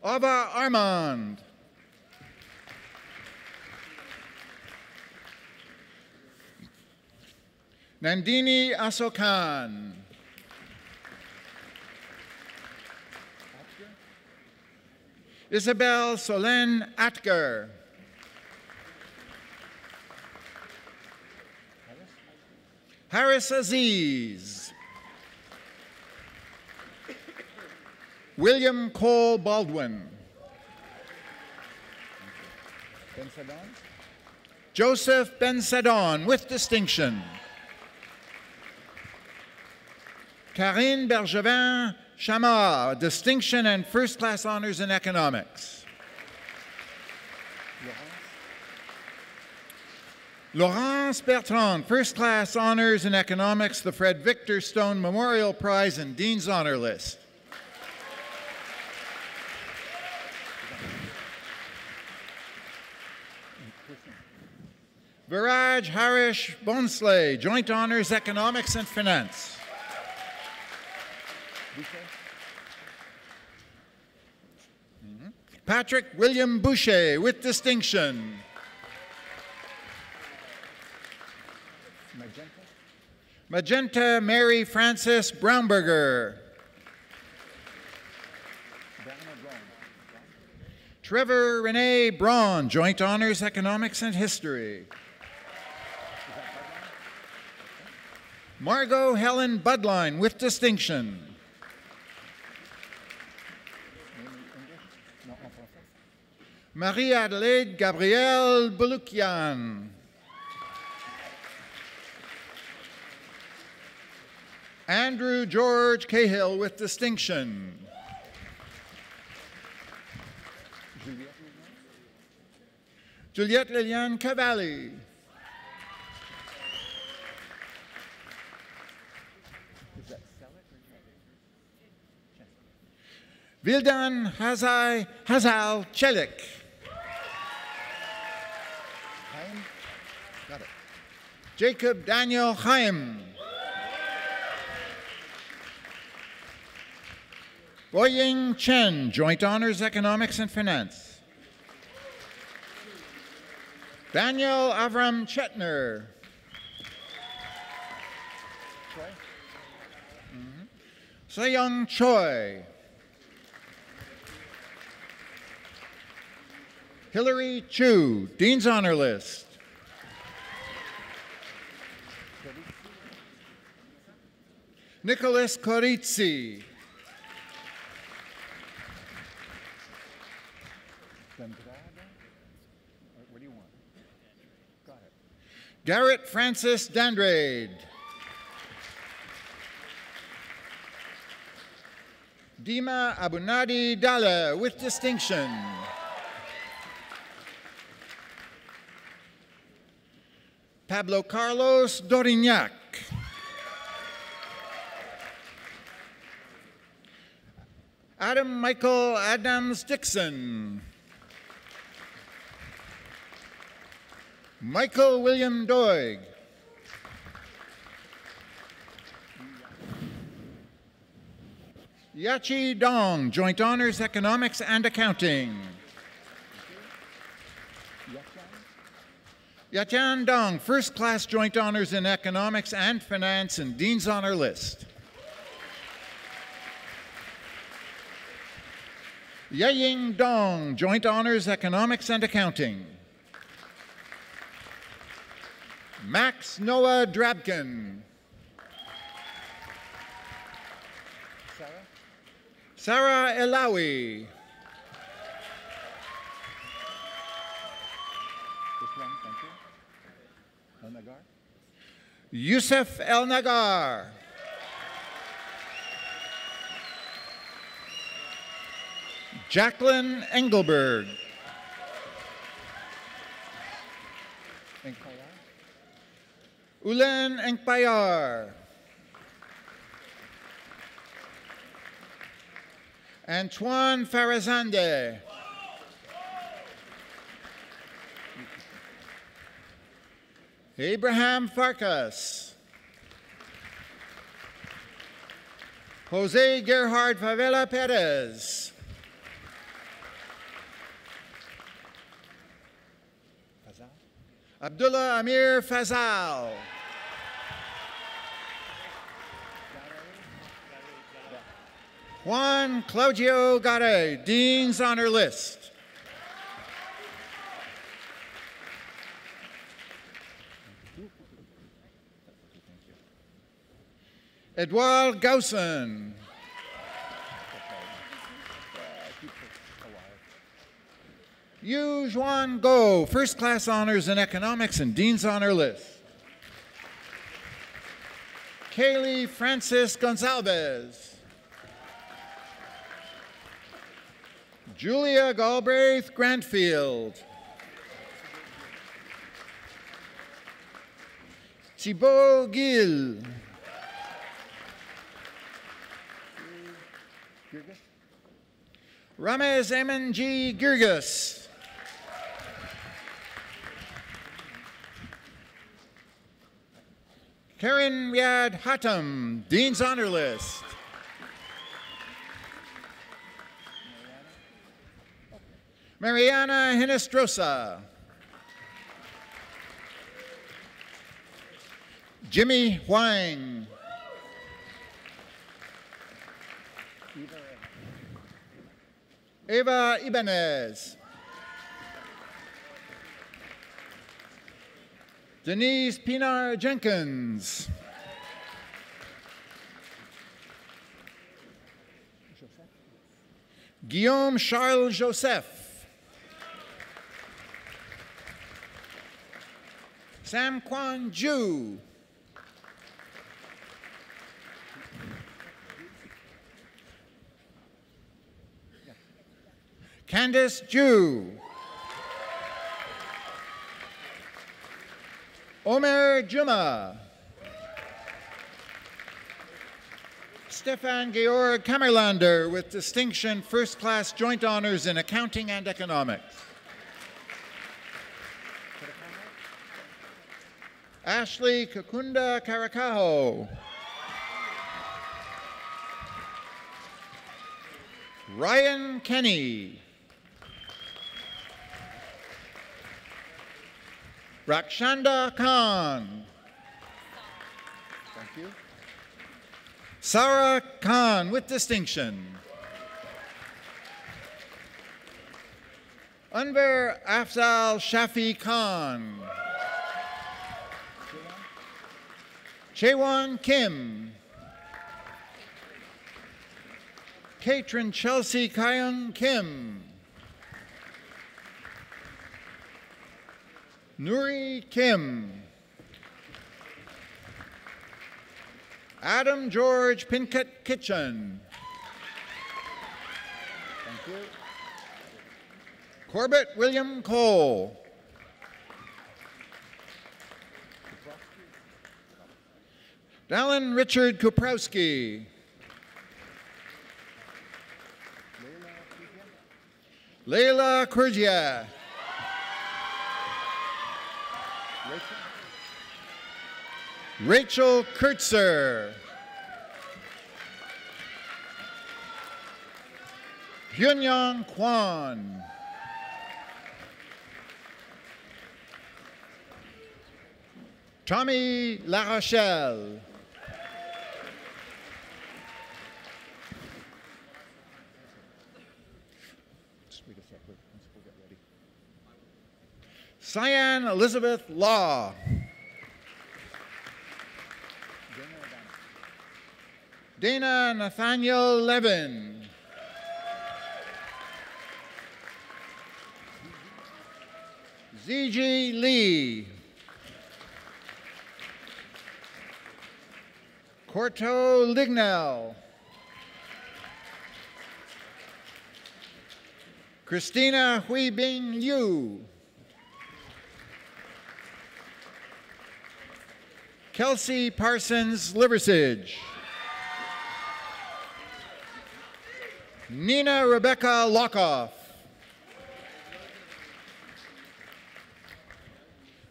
Ava Armand. Nandini Asokan. Isabel Solen Atker. Harris Aziz. William Cole Baldwin. Joseph Ben Sadon with distinction. Karine Bergevin Chama, distinction and first-class honors in economics. Laurence Bertrand, first-class honors in economics, the Fred Victor Stone Memorial Prize and Dean's Honor List. Viraj Harish Bonsley, joint honors economics and finance. Patrick William Boucher with distinction. Magenta Mary Frances Brownberger. Trevor Renee Braun, joint honors economics and history. Margot Helen Budline with distinction. Marie-Adelaide Gabrielle Bulukian. Andrew George Cahill with distinction. Juliette Liliane Cavalli. Vildan Hazal Chelik. Jacob Daniel Chaim. Boying Chen, joint honors economics and finance. Daniel Avram Chetner. Seyoung Choi. Hillary Chu, Dean's Honor List. Nicholas Corizzi. Garrett Francis Dandrade. Dima Abunadi Dalla with distinction. Pablo Carlos Dorignac. Adam Michael Adams Dixon. Michael William Doig. Yachi Dong, Joint Honors Economics and Accounting. Yatian Dong, First Class Joint Honors in Economics and Finance and Dean's Honor List. Yaying Dong, Joint Honors Economics and Accounting. Max Noah Drabkin. Sarah Elawi. Yusuf El Nagar. Jacqueline Engelberg. Ulen Engpayar. Antoine Farazande. Abraham Farkas. Jose Gerhard Favela Perez. Abdullah Amir Fazal. Juan Claudio Garay, Dean's Honor List. Edouard Gaussen. Yu Zhuan Go, First Class Honors in Economics and Dean's Honor List. Kaylee Francis Gonzalez. Julia Galbraith Grantfield. Thibaut Gill. Ramez Emin G. Girgis. Karen Riyad Hatem, Dean's Honor List. Mariana Hinestrosa. Jimmy Huang. Eva Ibanez. Denise Pinar Jenkins. Guillaume Charles Joseph. Sam Kwan Ju. Candice Ju. Omer Juma. Stefan Georg Kammerlander with distinction First Class Joint Honors in Accounting and Economics. Ashley Kakunda Karakaho. Ryan Kenny. Rakshanda Khan. Thank you. Sarah Khan with distinction. Anwar Afzal Shafi Khan. Chaewon Kim. Katrin Chelsea Kyung Kim. Nuri Kim. Adam George Pinkett Kitchen. Thank you. Corbett William Cole. Dallin Richard Kuprowski. Leila Kurdia. Rachel Kurtzer. Hyunyang Kwan. Tommy La Rochelle. Cyan Elizabeth Law. Dana Nathaniel Levin. ZG Lee. Corto Lignell. Christina Huibing Liu. Kelsey Parsons Liversidge. Nina Rebecca Lockoff.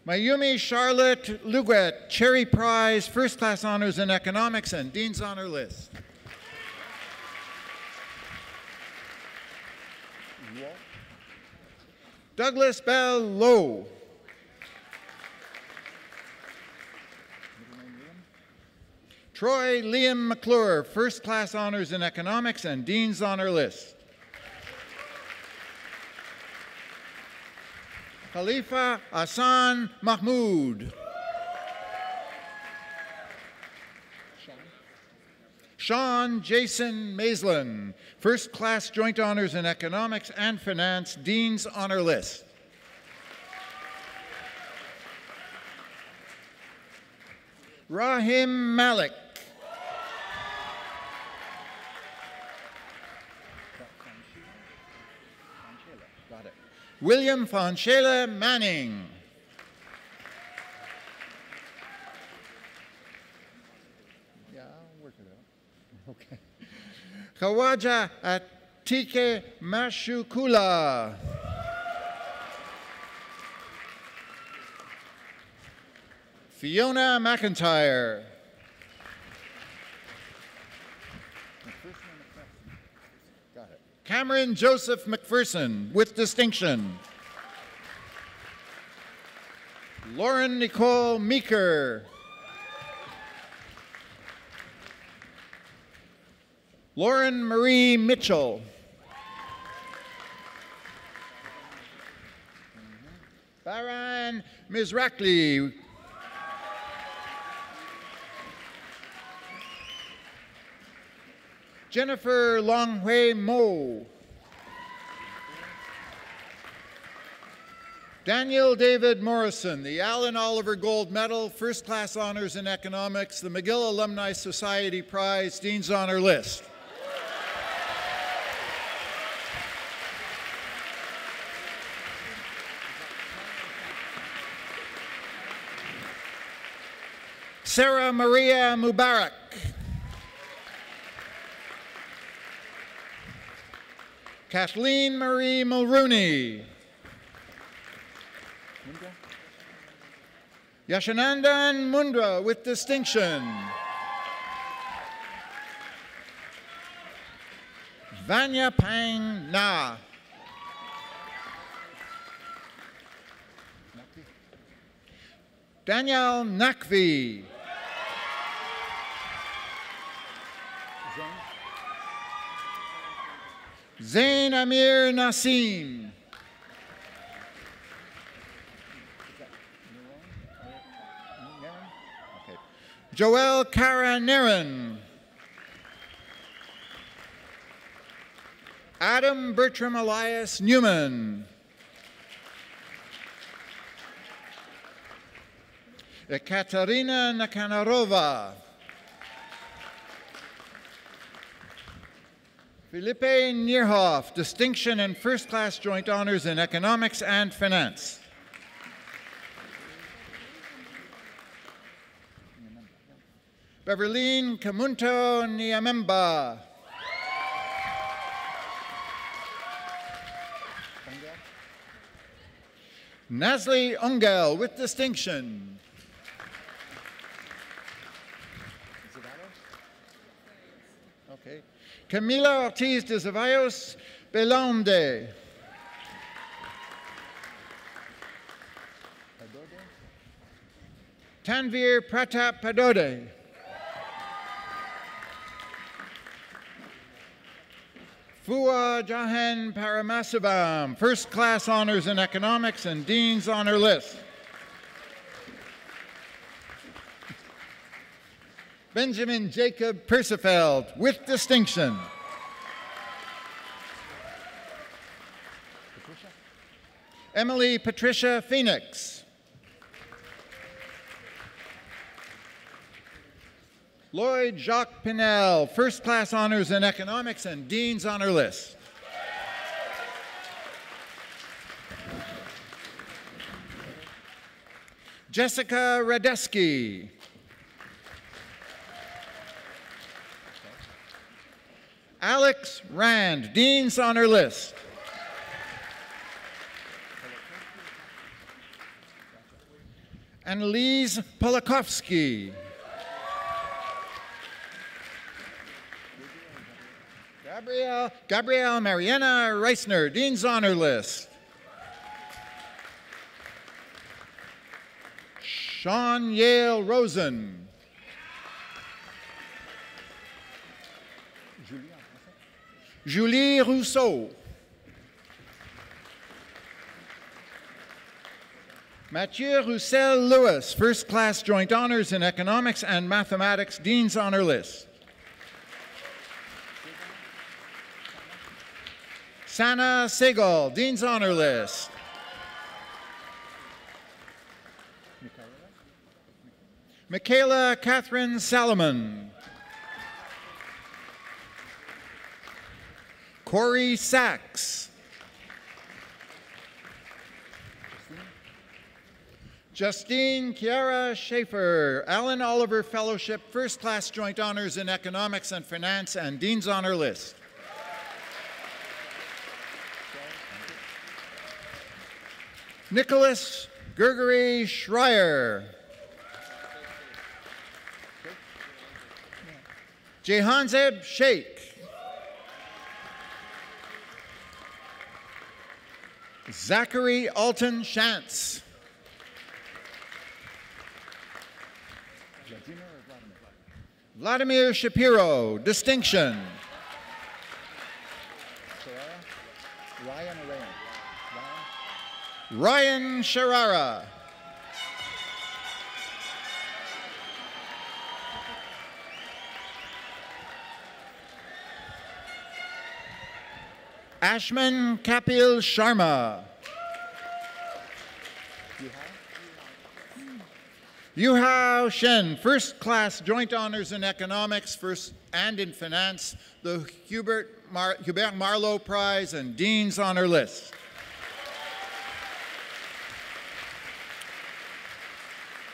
Mayumi Charlotte Luguet, Cherry Prize, First Class Honors in Economics and Dean's Honor List. Douglas Bell Lowe. Troy Liam McClure, First Class Honors in Economics and Dean's Honor List. Khalifa Hassan Mahmood. Sean Jason Maislin, First Class Joint Honors in Economics and Finance, Dean's Honor List. Rahim Malik. William Fonchela Manning. Yeah, I'll work it out. Okay. Khawaja Atike Mashukula. Fiona McIntyre. Cameron Joseph McPherson with distinction. Lauren Nicole Meeker. Lauren Marie Mitchell. Baran Mizrakli. Jennifer Longhui Mo. Daniel David Morrison, the Alan Oliver Gold Medal, First Class Honors in Economics, the McGill Alumni Society Prize, Dean's Honor List. Sarah Maria Mubarak. Kathleen Marie Mulrooney. Yashanandan Mundra with distinction. Vanya Pang Na. Danielle Nakvi. Zain Amir Nassim. Joel Kara-Niren. Adam Bertram Elias Newman. Ekaterina Nakanarova. Felipe Nierhoff, Distinction and First Class Joint Honors in Economics and Finance. Beverleen Kamunto Niamemba. Nasli Ungel with distinction. Okay. Camila Ortiz de Zevallos Belonde. Tanvir Pratap Padode. Fua Jahan Paramasivam, First Class Honors in Economics and Dean's Honor List. Benjamin Jacob Persifeld, with distinction. Emily Patricia Phoenix. Lloyd Jacques Pinel, First Class Honors in Economics and Dean's Honor List. Jessica Radeski. Alex Rand, Dean's Honor List. Annalise Polakovsky. Gabrielle Mariana Reisner, Dean's Honor List. Sean Yale Rosen. Julie Rousseau. Mathieu Roussel Lewis, First Class Joint Honors in Economics and Mathematics, Dean's Honor List. Sana Segal, Dean's Honor List. Michaela Catherine Salomon. Corey Sachs. Justine Kiara Schaefer, Alan Oliver Fellowship, First Class Joint Honors in Economics and Finance and Dean's Honor List. Nicholas Gregory Schreier. Jehanzeb Sheikh. Zachary Alton Shantz. Vladimir Shapiro, distinction. Ryan Sharara. Ashman Kapil Sharma. Yuhao Shen, First Class Joint Honors in Economics and in Finance, the Hubert Marlowe Prize and Dean's Honor List.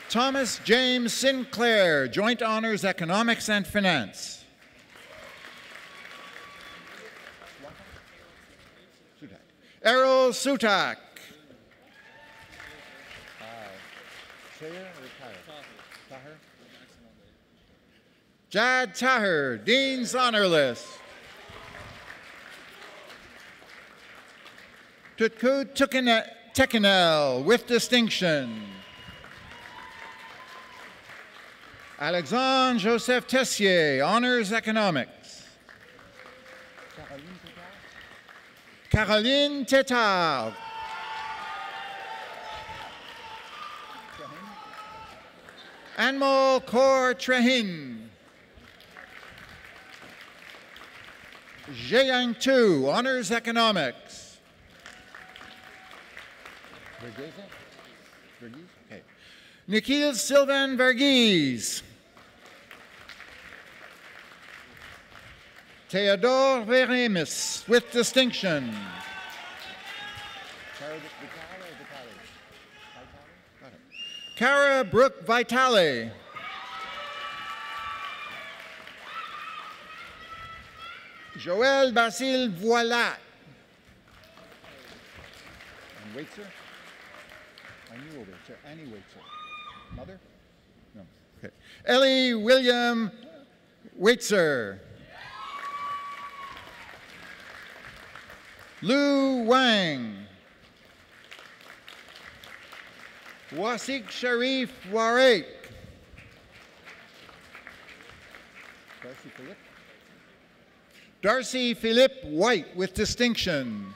Thomas James Sinclair, Joint Honors Economics and Finance. Errol Sutak. Jad Taher, Dean's Honor List. Tutku Tekinel, with distinction. Alexandre Joseph Tessier, Honors Economics. Caroline Tétard. Anmol Kaur Trehin. Zheyang Tu, Honors Economics. Okay. Nikhil Sylvain Verghese. Theodore Veremis with distinction. Cara Brooke Vitale. Joël Basile Voilat. And Waitzer? I knew over there. Annie Waitzer. Mother? No. Okay. Ellie William Waitzer. Lu Wang. Wasik Sharif Warek. Darcy Philippe. Darcy Philippe White with distinction.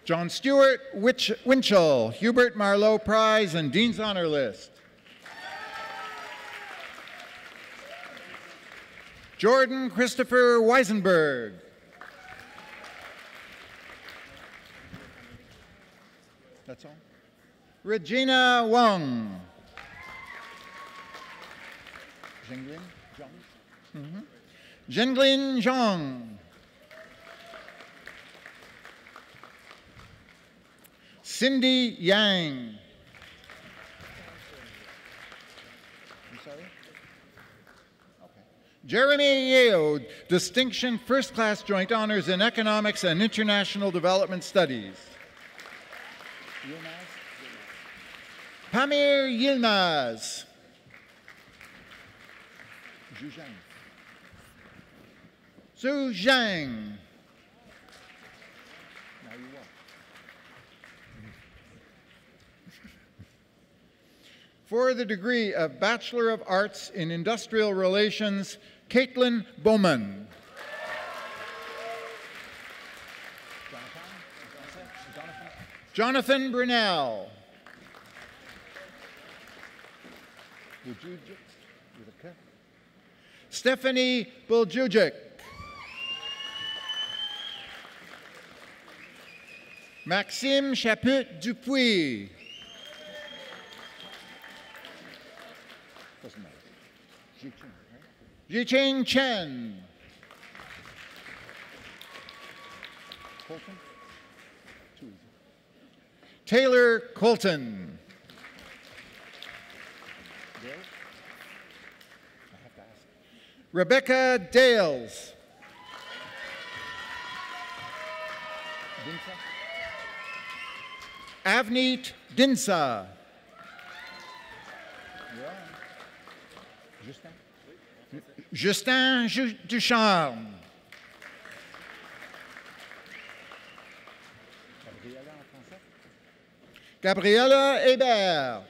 John Stewart Winchell, Hubert Marlowe Prize and Dean's Honor List. Jordan Christopher Weisenberg. That's all. Regina Wong. Jinglin Zhang. Jinglin Zhang. Cindy Yang. I'm sorry? Okay. Jeremy Yeo, Distinction First Class Joint Honors in Economics and International Development Studies. Pamir Yilmaz. Su Zhang. Now you walk. For the degree of Bachelor of Arts in Industrial Relations, Caitlin Bowman. Jonathan Brunel. Stephanie Buljujic. Maxime Chaput Dupuis. Doesn't matter. Jiqing Chen. Colton? Too easy. Taylor Colton. Dale? I have to ask. Rebecca Dales. Avneet Dinsa. Justin Ducharme. Gabriella Hébert.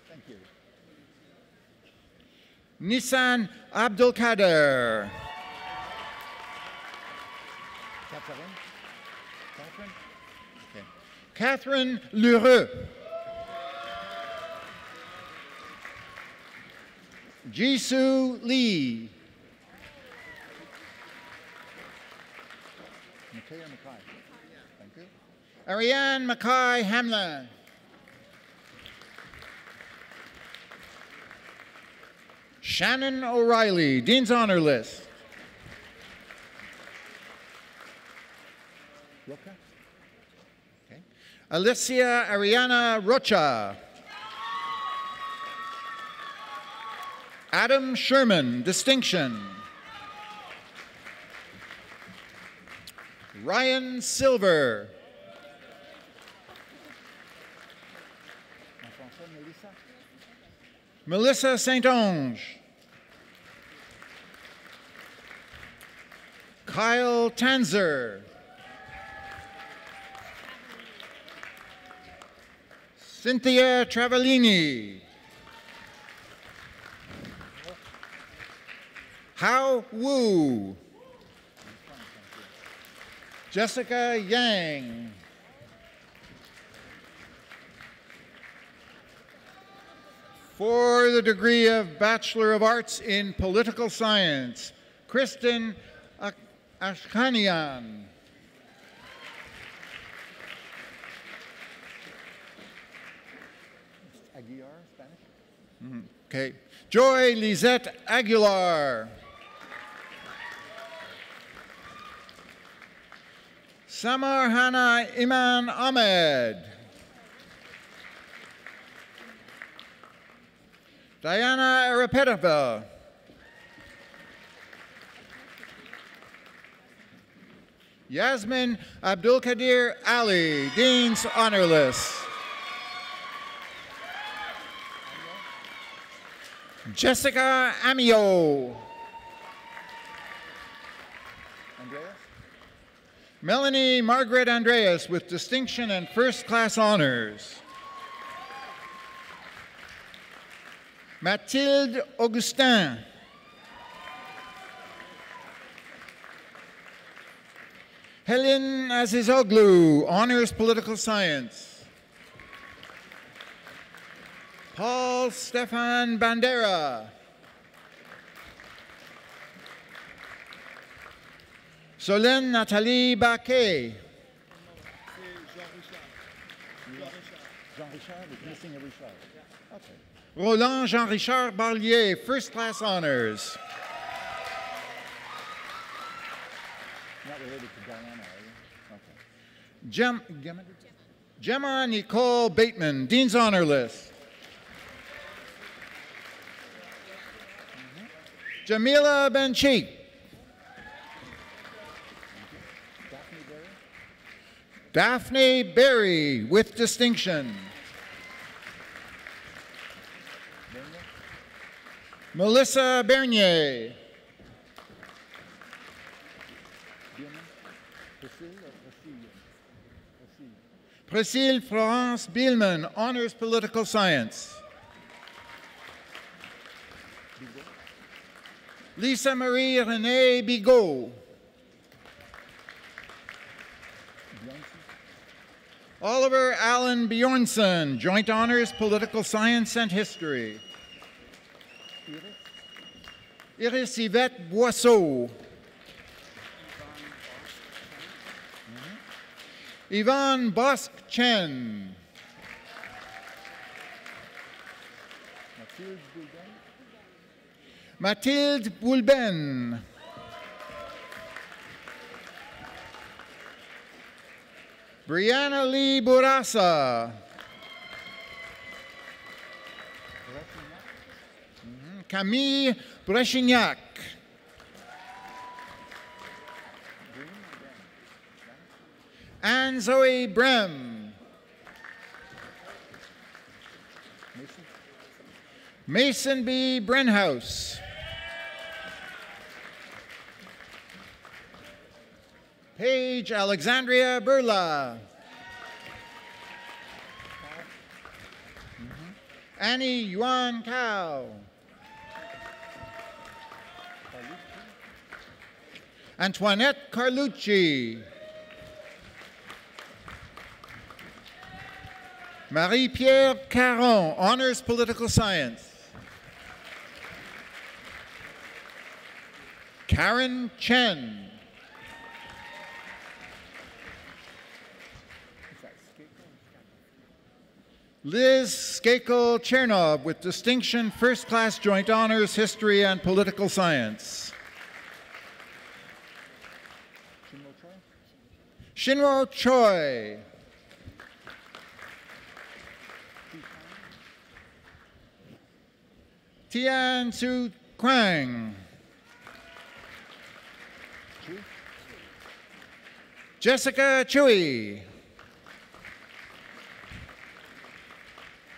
Thank you. Nissan Abdulkader. Catherine? Okay. Catherine Lheureux. Jisoo Lee. Mackay or Mackay? Thank you. Ariane Mackay Hamlin. Shannon O'Reilly, Dean's Honor List. Roca? Okay. Alicia Ariana Rocha. Adam Sherman, distinction. Ryan Silver. Melissa St. Onge. Kyle Tanzer. Cynthia Travellini. Hao Wu. Jessica Yang. For the degree of Bachelor of Arts in Political Science, Kristen Ashkanian. Aguilar, Spanish? Okay. Joy Lisette Aguilar. Samarhana Iman Ahmed. Diana Arapetova. Yasmin Abdulkadir Ali, Dean's Honor List. Jessica Amio. Andreas? Melanie Margaret Andreas with distinction and first-class honors. Mathilde Augustin. Helen Azizoglu, Honors Political Science. Paul Stefan Bandera. Solène Nathalie Baquet. Roland Jean-Richard Barlier, First Class Honors. Not related to Diana, are you? Okay. Gemma Nicole Bateman, Dean's Honor List. Jamila Bencheek. Daphne Berry with distinction. Melissa Bernier. Priscille Florence Bielman, Honors Political Science. Lisa Marie Renee Bigot. Oliver Allen Bjornson, Joint Honors Political Science and History. Iris Yvette Boisseau. Yvonne Bosk Chen. Mathilde Boulben. Brianna Lee Bourassa. Camille Brechignac. Anne Zoe Brem. Mason B. Brenhouse. Paige Alexandria Burla. Annie Yuan Cao. Antoinette Carlucci. Marie-Pierre Caron, Honors Political Science. Karen Chen. Liz Skakel Chernov with distinction, first-class joint honors, history and political science. Shinro Choi. Tian Su Kwang. Jessica Chui.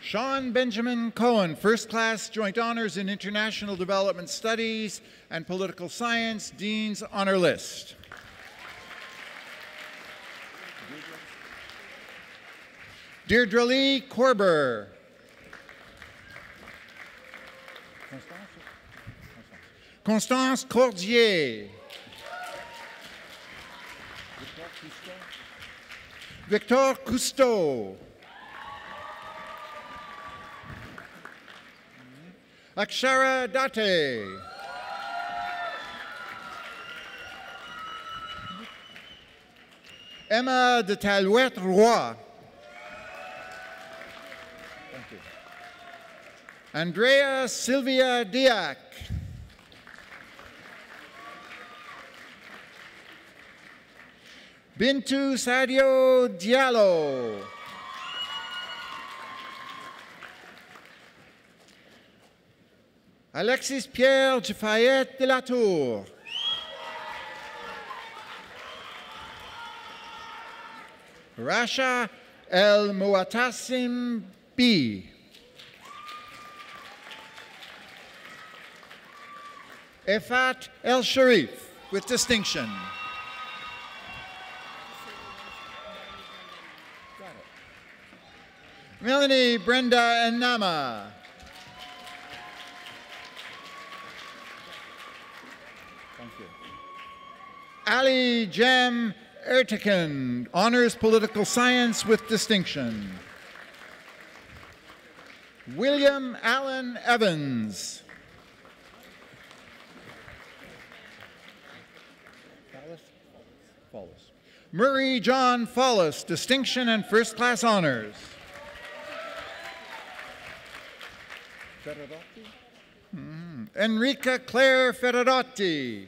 Sean Benjamin Cohen, First Class Joint Honors in International Development Studies and Political Science, Dean's Honor List. Deirdre Lee Constance Cordier. Victor Cousteau. Akshara Date. Emma de Talouette Roy. Thank you. Andrea Sylvia Diak. Bintu Sadio Diallo. Alexis Pierre Jafayette de la Tour. Rasha El Muatassim B. Efat El Sharif with distinction. Melanie Brenda and Nama. Thank you. Ali Jem Ertekin, Honors Political Science with distinction. William Allen Evans. Follis. Murray John Follis, distinction and first class honors. Enrica Claire Ferrarotti.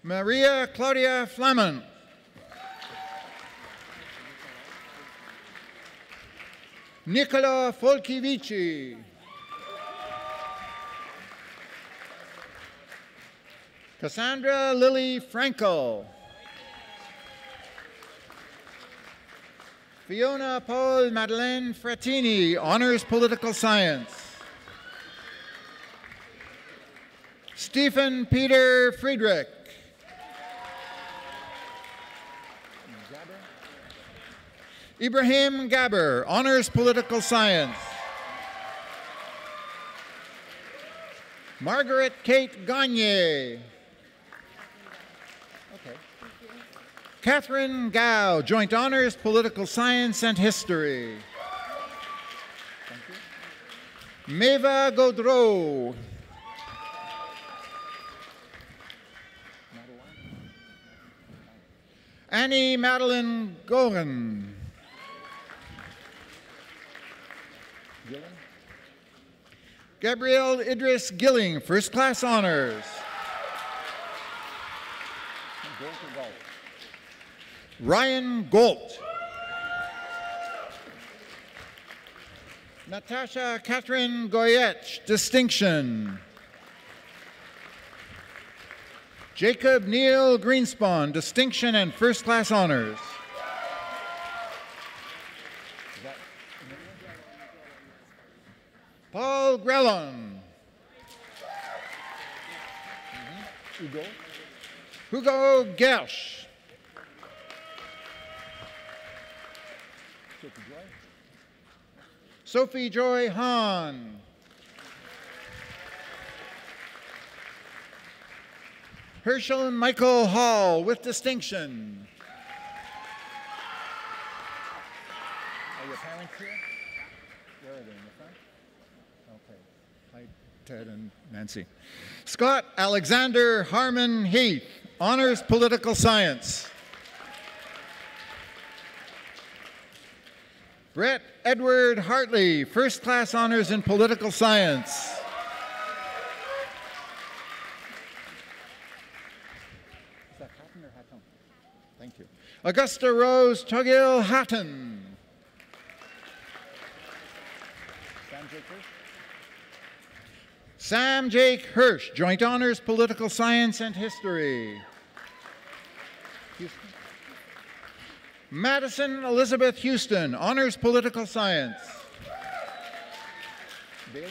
Maria Claudia Flamant. Nicola Folchivici. Cassandra Lily Frankel. Fiona Paul Madeleine Frattini, Honors Political Science. Stephen Peter Friedrich. Ibrahim Gabber, Honors Political Science. Margaret Kate Gagne. Okay. Catherine Gao, Joint Honors Political Science and History. Thank you. Meva Gaudreau. Annie Madeline Gogan. Gabrielle Idris Gilling, First Class Honors. Ryan Golt. Natasha Catherine Goyetch, Distinction. Jacob Neil Greenspan, Distinction and First Class Honors. Paul Grellon. Hugo Gersh. Sophie Joy Hahn. Herschel Michael Hall with distinction. Are your parents here? Where are they, in the front? Okay. Hi, Ted and Nancy. Scott Alexander Harmon Heath, Honors Political Science. Brett Edward Hartley, First Class Honors in Political Science. Is that Hatton or Hatton? Thank you. Augusta Rose Togil Hatton. Sam Jake Hirsch, Joint Honors Political Science and History. Houston. Madison Elizabeth Houston, Honors Political Science. Dalen?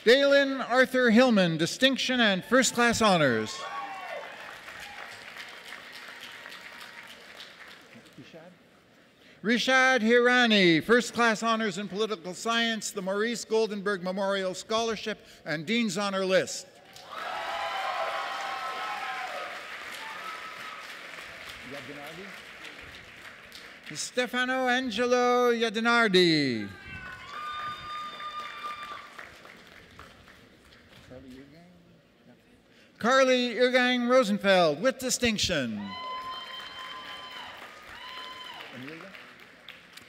Dalen Arthur Hillman, Distinction and First Class Honors. Rishad Hirani, First Class Honors in Political Science, the Maurice Goldenberg Memorial Scholarship, and Dean's Honor List. Stefano Angelo Yadinardi. Carly Irgang Rosenfeld with distinction.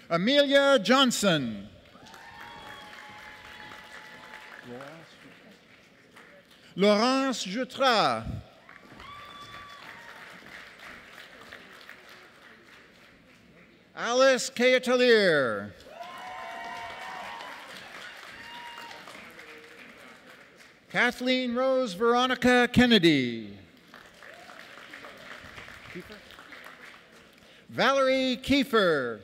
Amelia Johnson. Laurence Jutras. Alice Kayatalier. Kathleen Rose Veronica Kennedy. Valerie Kiefer.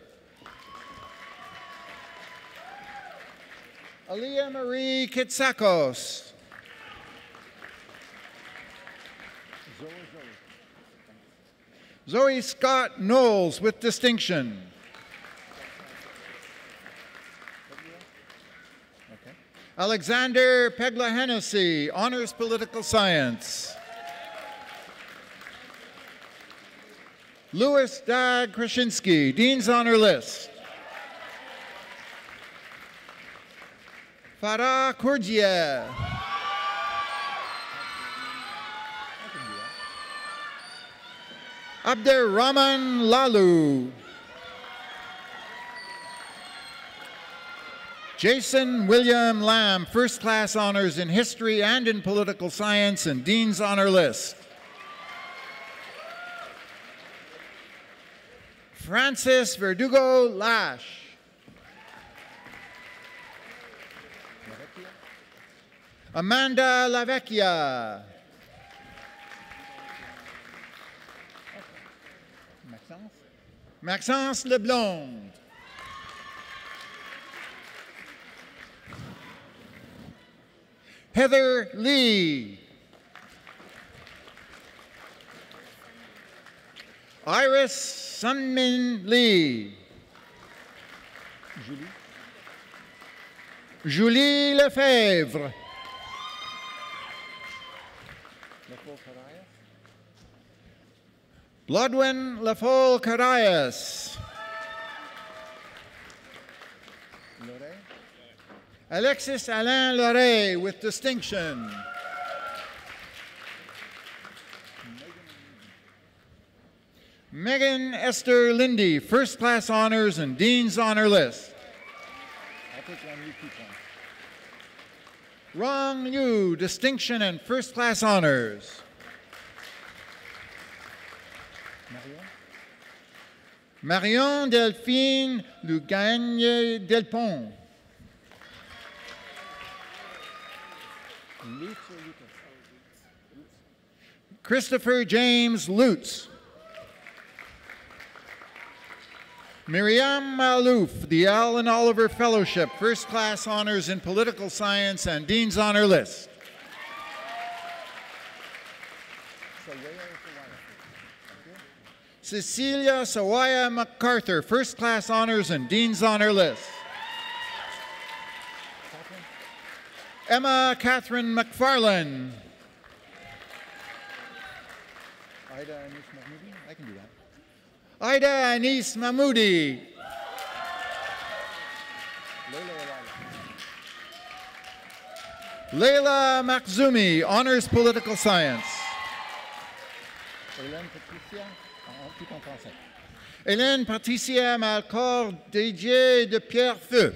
Aliyah Marie Kitsakos. Zoe Scott Knowles with distinction. Alexander Pegla Hennessy, Honors Political Science. Louis Dag Krasinski, Dean's Honor List. Farah Kurdia. Abderrahman Lalu. Jason William Lamb, First Class Honors in History and in Political Science, and Dean's Honor List. Francis Verdugo Lash. Amanda Lavecchia. Maxence Leblond. Heather Lee. Iris Sunmin Lee. Julie Lefebvre. Blodwin Lafol Carayas. Alexis Alain Loret with distinction. Megan Esther Lindy, First Class Honors and Dean's Honor List. Rong Liu, Distinction and First Class Honors. Marion Delphine Lugagne Delpont. Christopher James Lutz. Miriam Malouf, the Alan Oliver Fellowship, First Class Honors in Political Science and Dean's Honor List. Cecilia Sawaya MacArthur, First Class Honors and Dean's Honor List. Emma Catherine McFarlane. Ida Anis Mahmoudi. Leila Makhzoumi, Honors Political Science. Hélène Patricia Malcor Didier de Pierrefeu.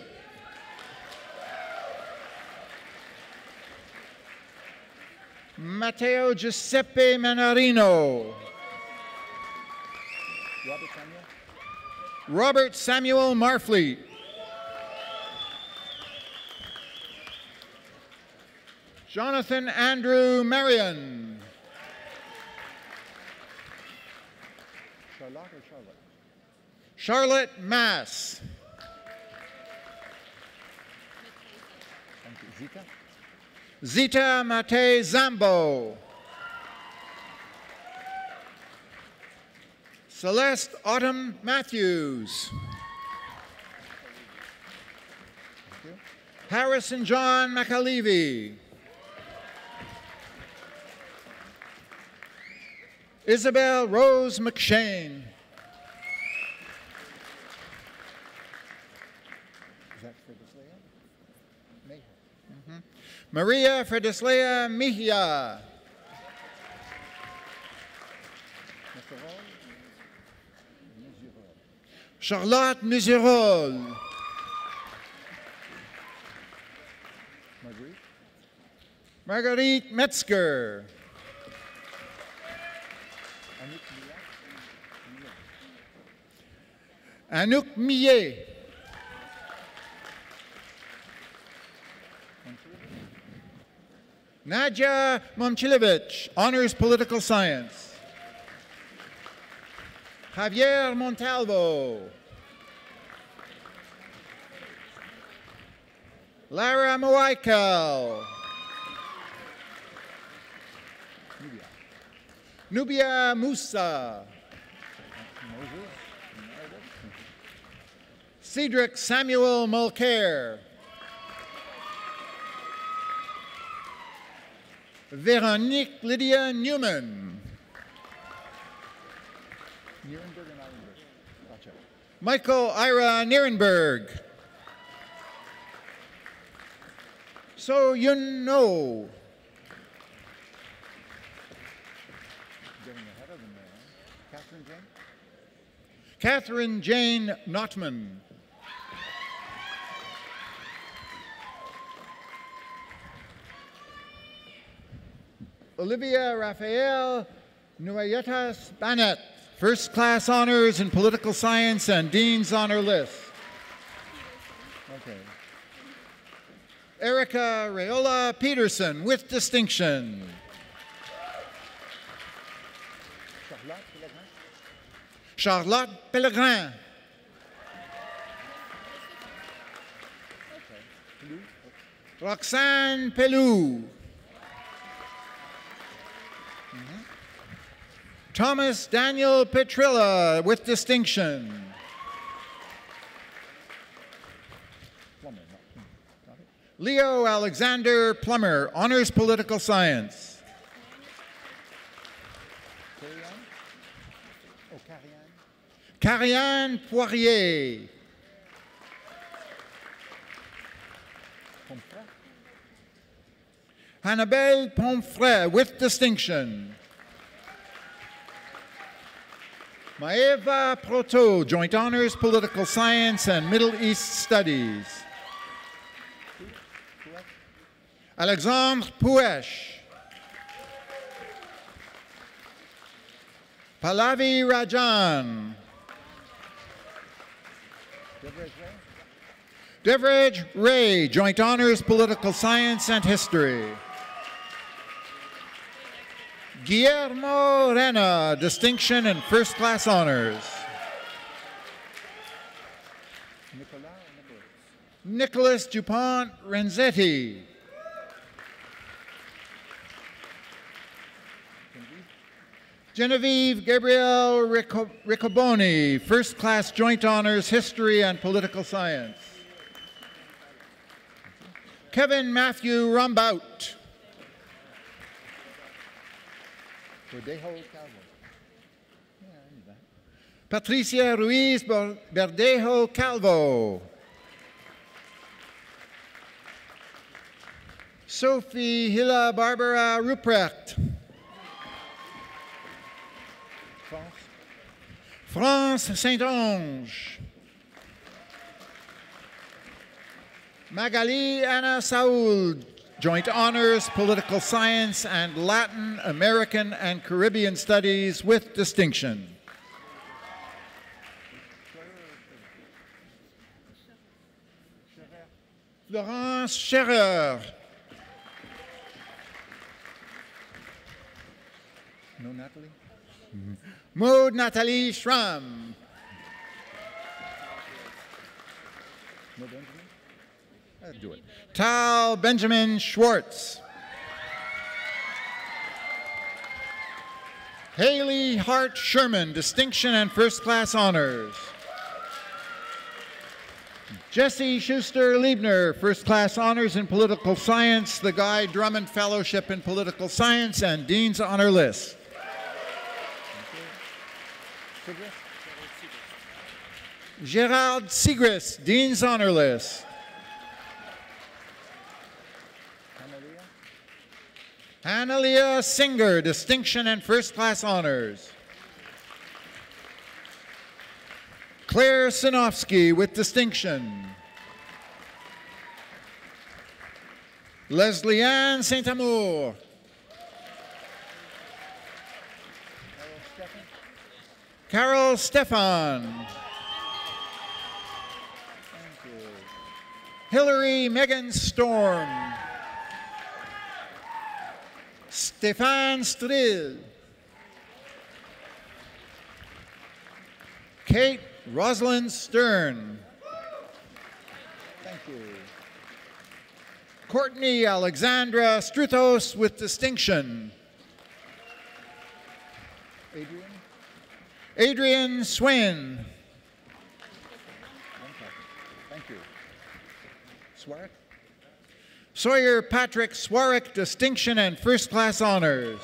Matteo Giuseppe Manarino. Robert Samuel Marfleet. Jonathan Andrew Marion. Charlotte Mass. Zita Mate Zambo. Celeste Autumn Matthews. Harrison John McAlevey. Isabel Rose McShane. Is that Fredislea? Maria Fredislea Mejia. Charlotte Muserol. Marguerite Metzger. Anouk Millet. Nadia Momchilevich, Honors Political Science. Javier Montalvo. Lara Moaikel. Nubia Musa. Cedric Samuel Mulcair. Veronique Lydia Newman. Michael Ira Nierenberg. So you know. Catherine Jane Notman. Olivia Raphael Nueyetas Bannett, First Class Honors in Political Science and Dean's Honor List. Okay. Erica Rayola Peterson with distinction. Charlotte Pellegrin. Roxane Pelou. Thomas Daniel Petrilla with distinction. Leo Alexander Plummer, Honors Political Science. Carianne Poirier. Hannibal Pomfret with distinction. Maeva Proto, Joint Honors Political Science and Middle East Studies. Alexandre Pouesh. Pallavi Rajan. Devraj Ray, Joint Honors Political Science and History. Guillermo Rena, Distinction and First Class Honors. Nicholas Dupont Renzetti. Genevieve Gabrielle Riccoboni, First Class Joint Honors, History and Political Science. Kevin Matthew Rombout. Patricia Ruiz Verdejo Calvo. Sophie Hilla Barbara Ruprecht. France Saint-Onge. Magali Anna Saul, Joint Honors, Political Science and Latin American and Caribbean Studies with distinction. Florence Scherer. No, Natalie? Mm-hmm. Maud Nathalie Schramm. No Benjamin? I'll do it. Tal Benjamin Schwartz. Haley Hart Sherman, Distinction and First Class Honors. Jesse Schuster-Liebner, first class honors in political science, the Guy Drummond Fellowship in Political Science, and Dean's Honor List. Gerard Sigris, Dean's Honor List. Hannalia Singer, Distinction and First Class Honors. Claire Sinofsky with distinction. Leslie Ann Saint-Amour. Carol Stephan. Hillary Megan Storm. Stéphane Strill. Kate Rosalind Stern. Thank you. Courtney Alexandra Struthos with distinction. Adrian Swin. Thank you. Swarrick? Sawyer Patrick Swarrick, distinction and first class honors.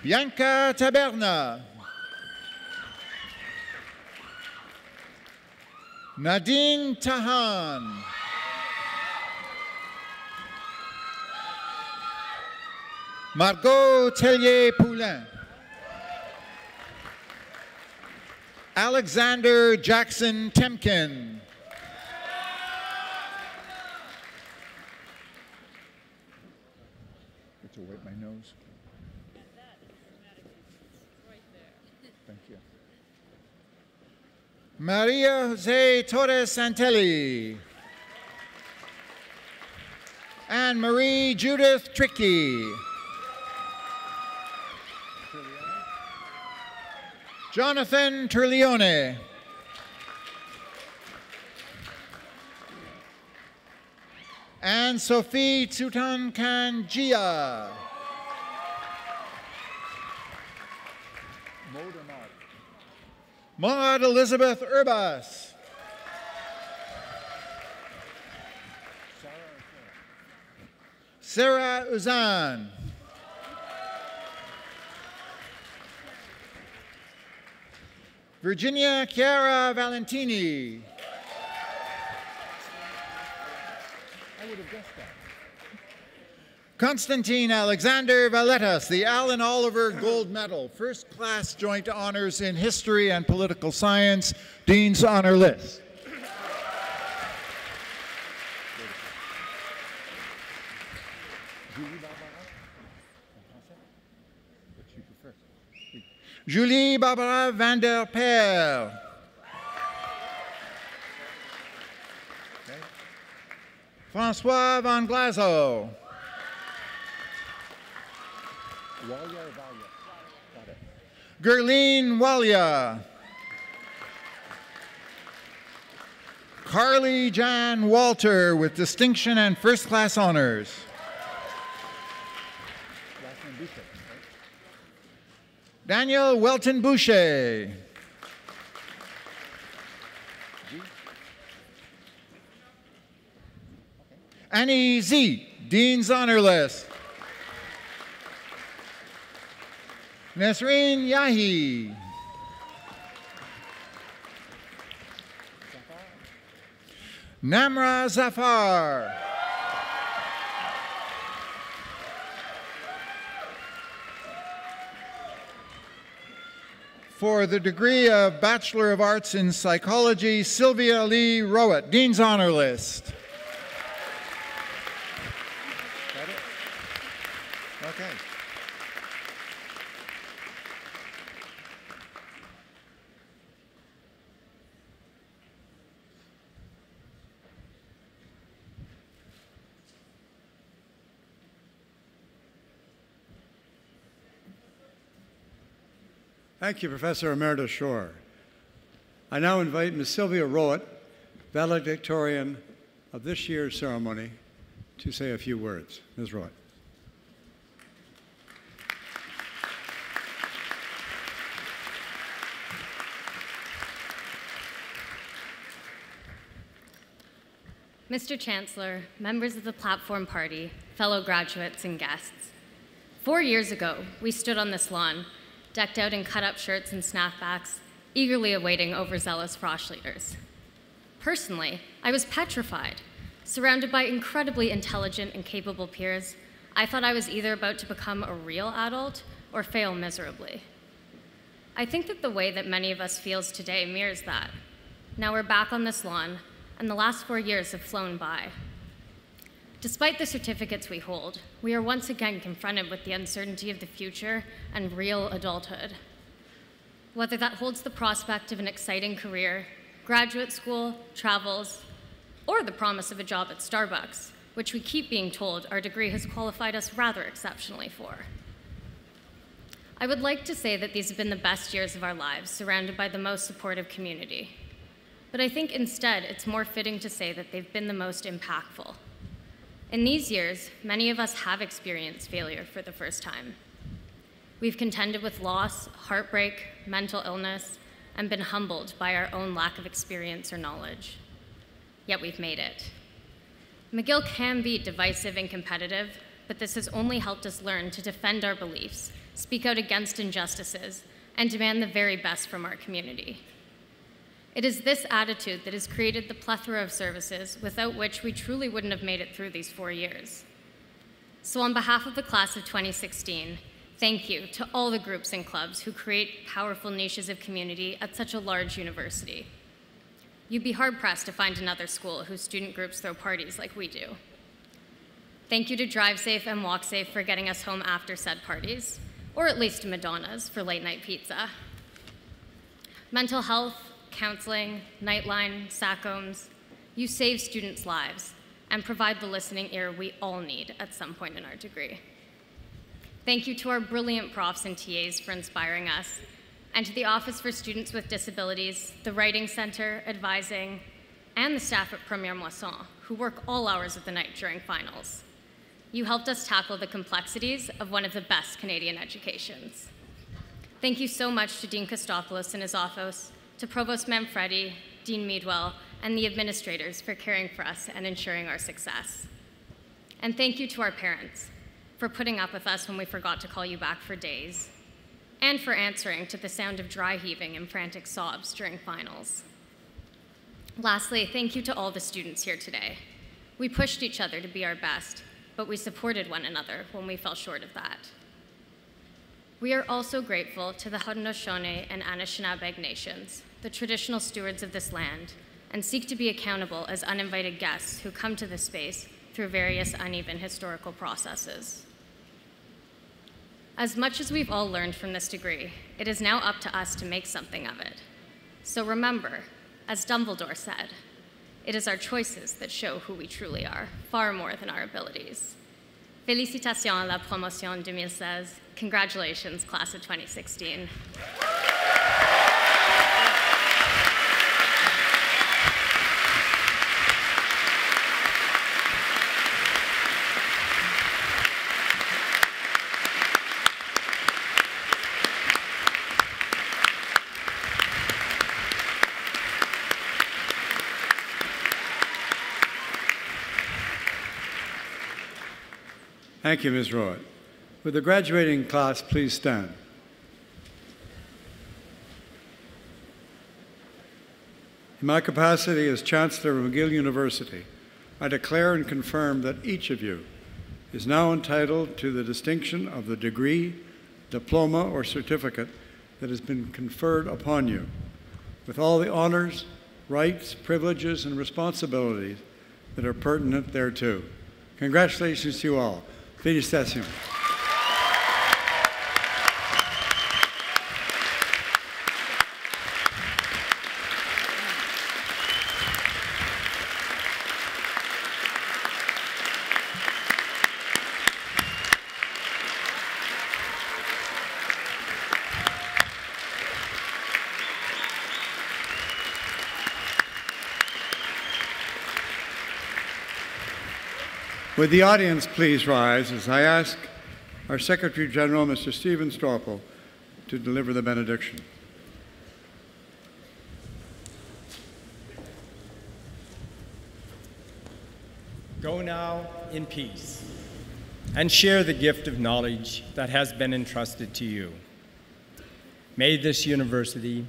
Bianca Taberna. Nadine Tahan. Margot Tellier-Poulin. Alexander Jackson Temkin. Get to wipe my nose. Thank you. Maria Jose Torres Santelli. And Marie Judith Tricky. Jonathan Turlione. And Sophie Tsutankangia. Maud Elizabeth Urbas. Sarah Uzan. Virginia Chiara Valentini. I would have guessed that. Constantine Alexander Valetas, the Alan Oliver Gold Medal, first class joint honors in history and political science, Dean's Honor List. Julie Barbara van der Peer. Okay. François van Glazo. Gerline Walia. Carly Jan Walter with distinction and first class honors. Daniel Welton Boucher. Annie Z, Dean's Honor List. Nesreen Yahi. Namra Zafar. For the degree of Bachelor of Arts in Psychology, Sylvia Lee Rowett, Dean's Honor List. Got it? Okay. Thank you, Professor Emeritus Shore. I now invite Ms. Sylvia Rowett, valedictorian of this year's ceremony, to say a few words. Ms. Rowett. Mr. Chancellor, members of the Platform Party, fellow graduates, and guests. 4 years ago, we stood on this lawn, decked out in cut-up shirts and snapbacks, eagerly awaiting overzealous frosh leaders. Personally, I was petrified. Surrounded by incredibly intelligent and capable peers, I thought I was either about to become a real adult or fail miserably. I think that the way that many of us feels today mirrors that. Now we're back on this lawn, and the last 4 years have flown by. Despite the certificates we hold, we are once again confronted with the uncertainty of the future and real adulthood. Whether that holds the prospect of an exciting career, graduate school, travels, or the promise of a job at Starbucks, which we keep being told our degree has qualified us rather exceptionally for. I would like to say that these have been the best years of our lives, surrounded by the most supportive community. But I think instead it's more fitting to say that they've been the most impactful. In these years, many of us have experienced failure for the first time. We've contended with loss, heartbreak, mental illness, and been humbled by our own lack of experience or knowledge. Yet we've made it. McGill can be divisive and competitive, but this has only helped us learn to defend our beliefs, speak out against injustices, and demand the very best from our community. It is this attitude that has created the plethora of services without which we truly wouldn't have made it through these 4 years. So on behalf of the class of 2016, thank you to all the groups and clubs who create powerful niches of community at such a large university. You'd be hard-pressed to find another school whose student groups throw parties like we do. Thank you to DriveSafe and WalkSafe for getting us home after said parties, or at least to Madonna's for late-night pizza. Mental health, counseling, Nightline, SACOMS, you save students' lives and provide the listening ear we all need at some point in our degree. Thank you to our brilliant profs and TAs for inspiring us, and to the Office for Students with Disabilities, the Writing Center, advising, and the staff at Première Moisson, who work all hours of the night during finals. You helped us tackle the complexities of one of the best Canadian educations. Thank you so much to Dean Kostopoulos and his office, to Provost Manfredi, Dean Meadwell, and the administrators for caring for us and ensuring our success. And thank you to our parents for putting up with us when we forgot to call you back for days, and for answering to the sound of dry heaving and frantic sobs during finals. Lastly, thank you to all the students here today. We pushed each other to be our best, but we supported one another when we fell short of that. We are also grateful to the Haudenosaunee and Anishinaabe nations, the traditional stewards of this land, and seek to be accountable as uninvited guests who come to this space through various uneven historical processes. As much as we've all learned from this degree, it is now up to us to make something of it. So remember, as Dumbledore said, it is our choices that show who we truly are, far more than our abilities. Félicitations à la promotion 2016. Congratulations, class of 2016. Thank you, Ms. Rowett. Would the graduating class please stand? In my capacity as Chancellor of McGill University, I declare and confirm that each of you is now entitled to the distinction of the degree, diploma, or certificate that has been conferred upon you, with all the honors, rights, privileges, and responsibilities that are pertinent thereto. Congratulations to you all. Félicitations. Would the audience please rise as I ask our Secretary General, Mr. Stephen Stoppel, to deliver the benediction. Go now in peace and share the gift of knowledge that has been entrusted to you. May this university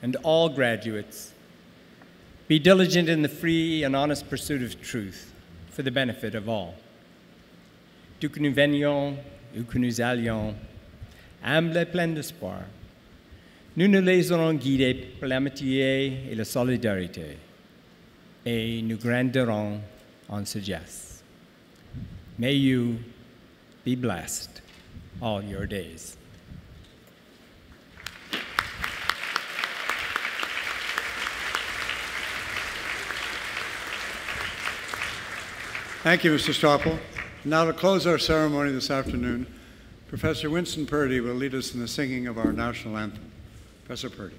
and all graduates be diligent in the free and honest pursuit of truth for the benefit of all. D'où que nous venions, où que nous allions, humbles et pleins d'espoir, nous nous laisserons guider par l'amitié et la solidarité, et nous grandirons en sagesse. May you be blessed all your days. Thank you, Mr. Stoppel. Now to close our ceremony this afternoon, Professor Winston Purdy will lead us in the singing of our national anthem. Professor Purdy.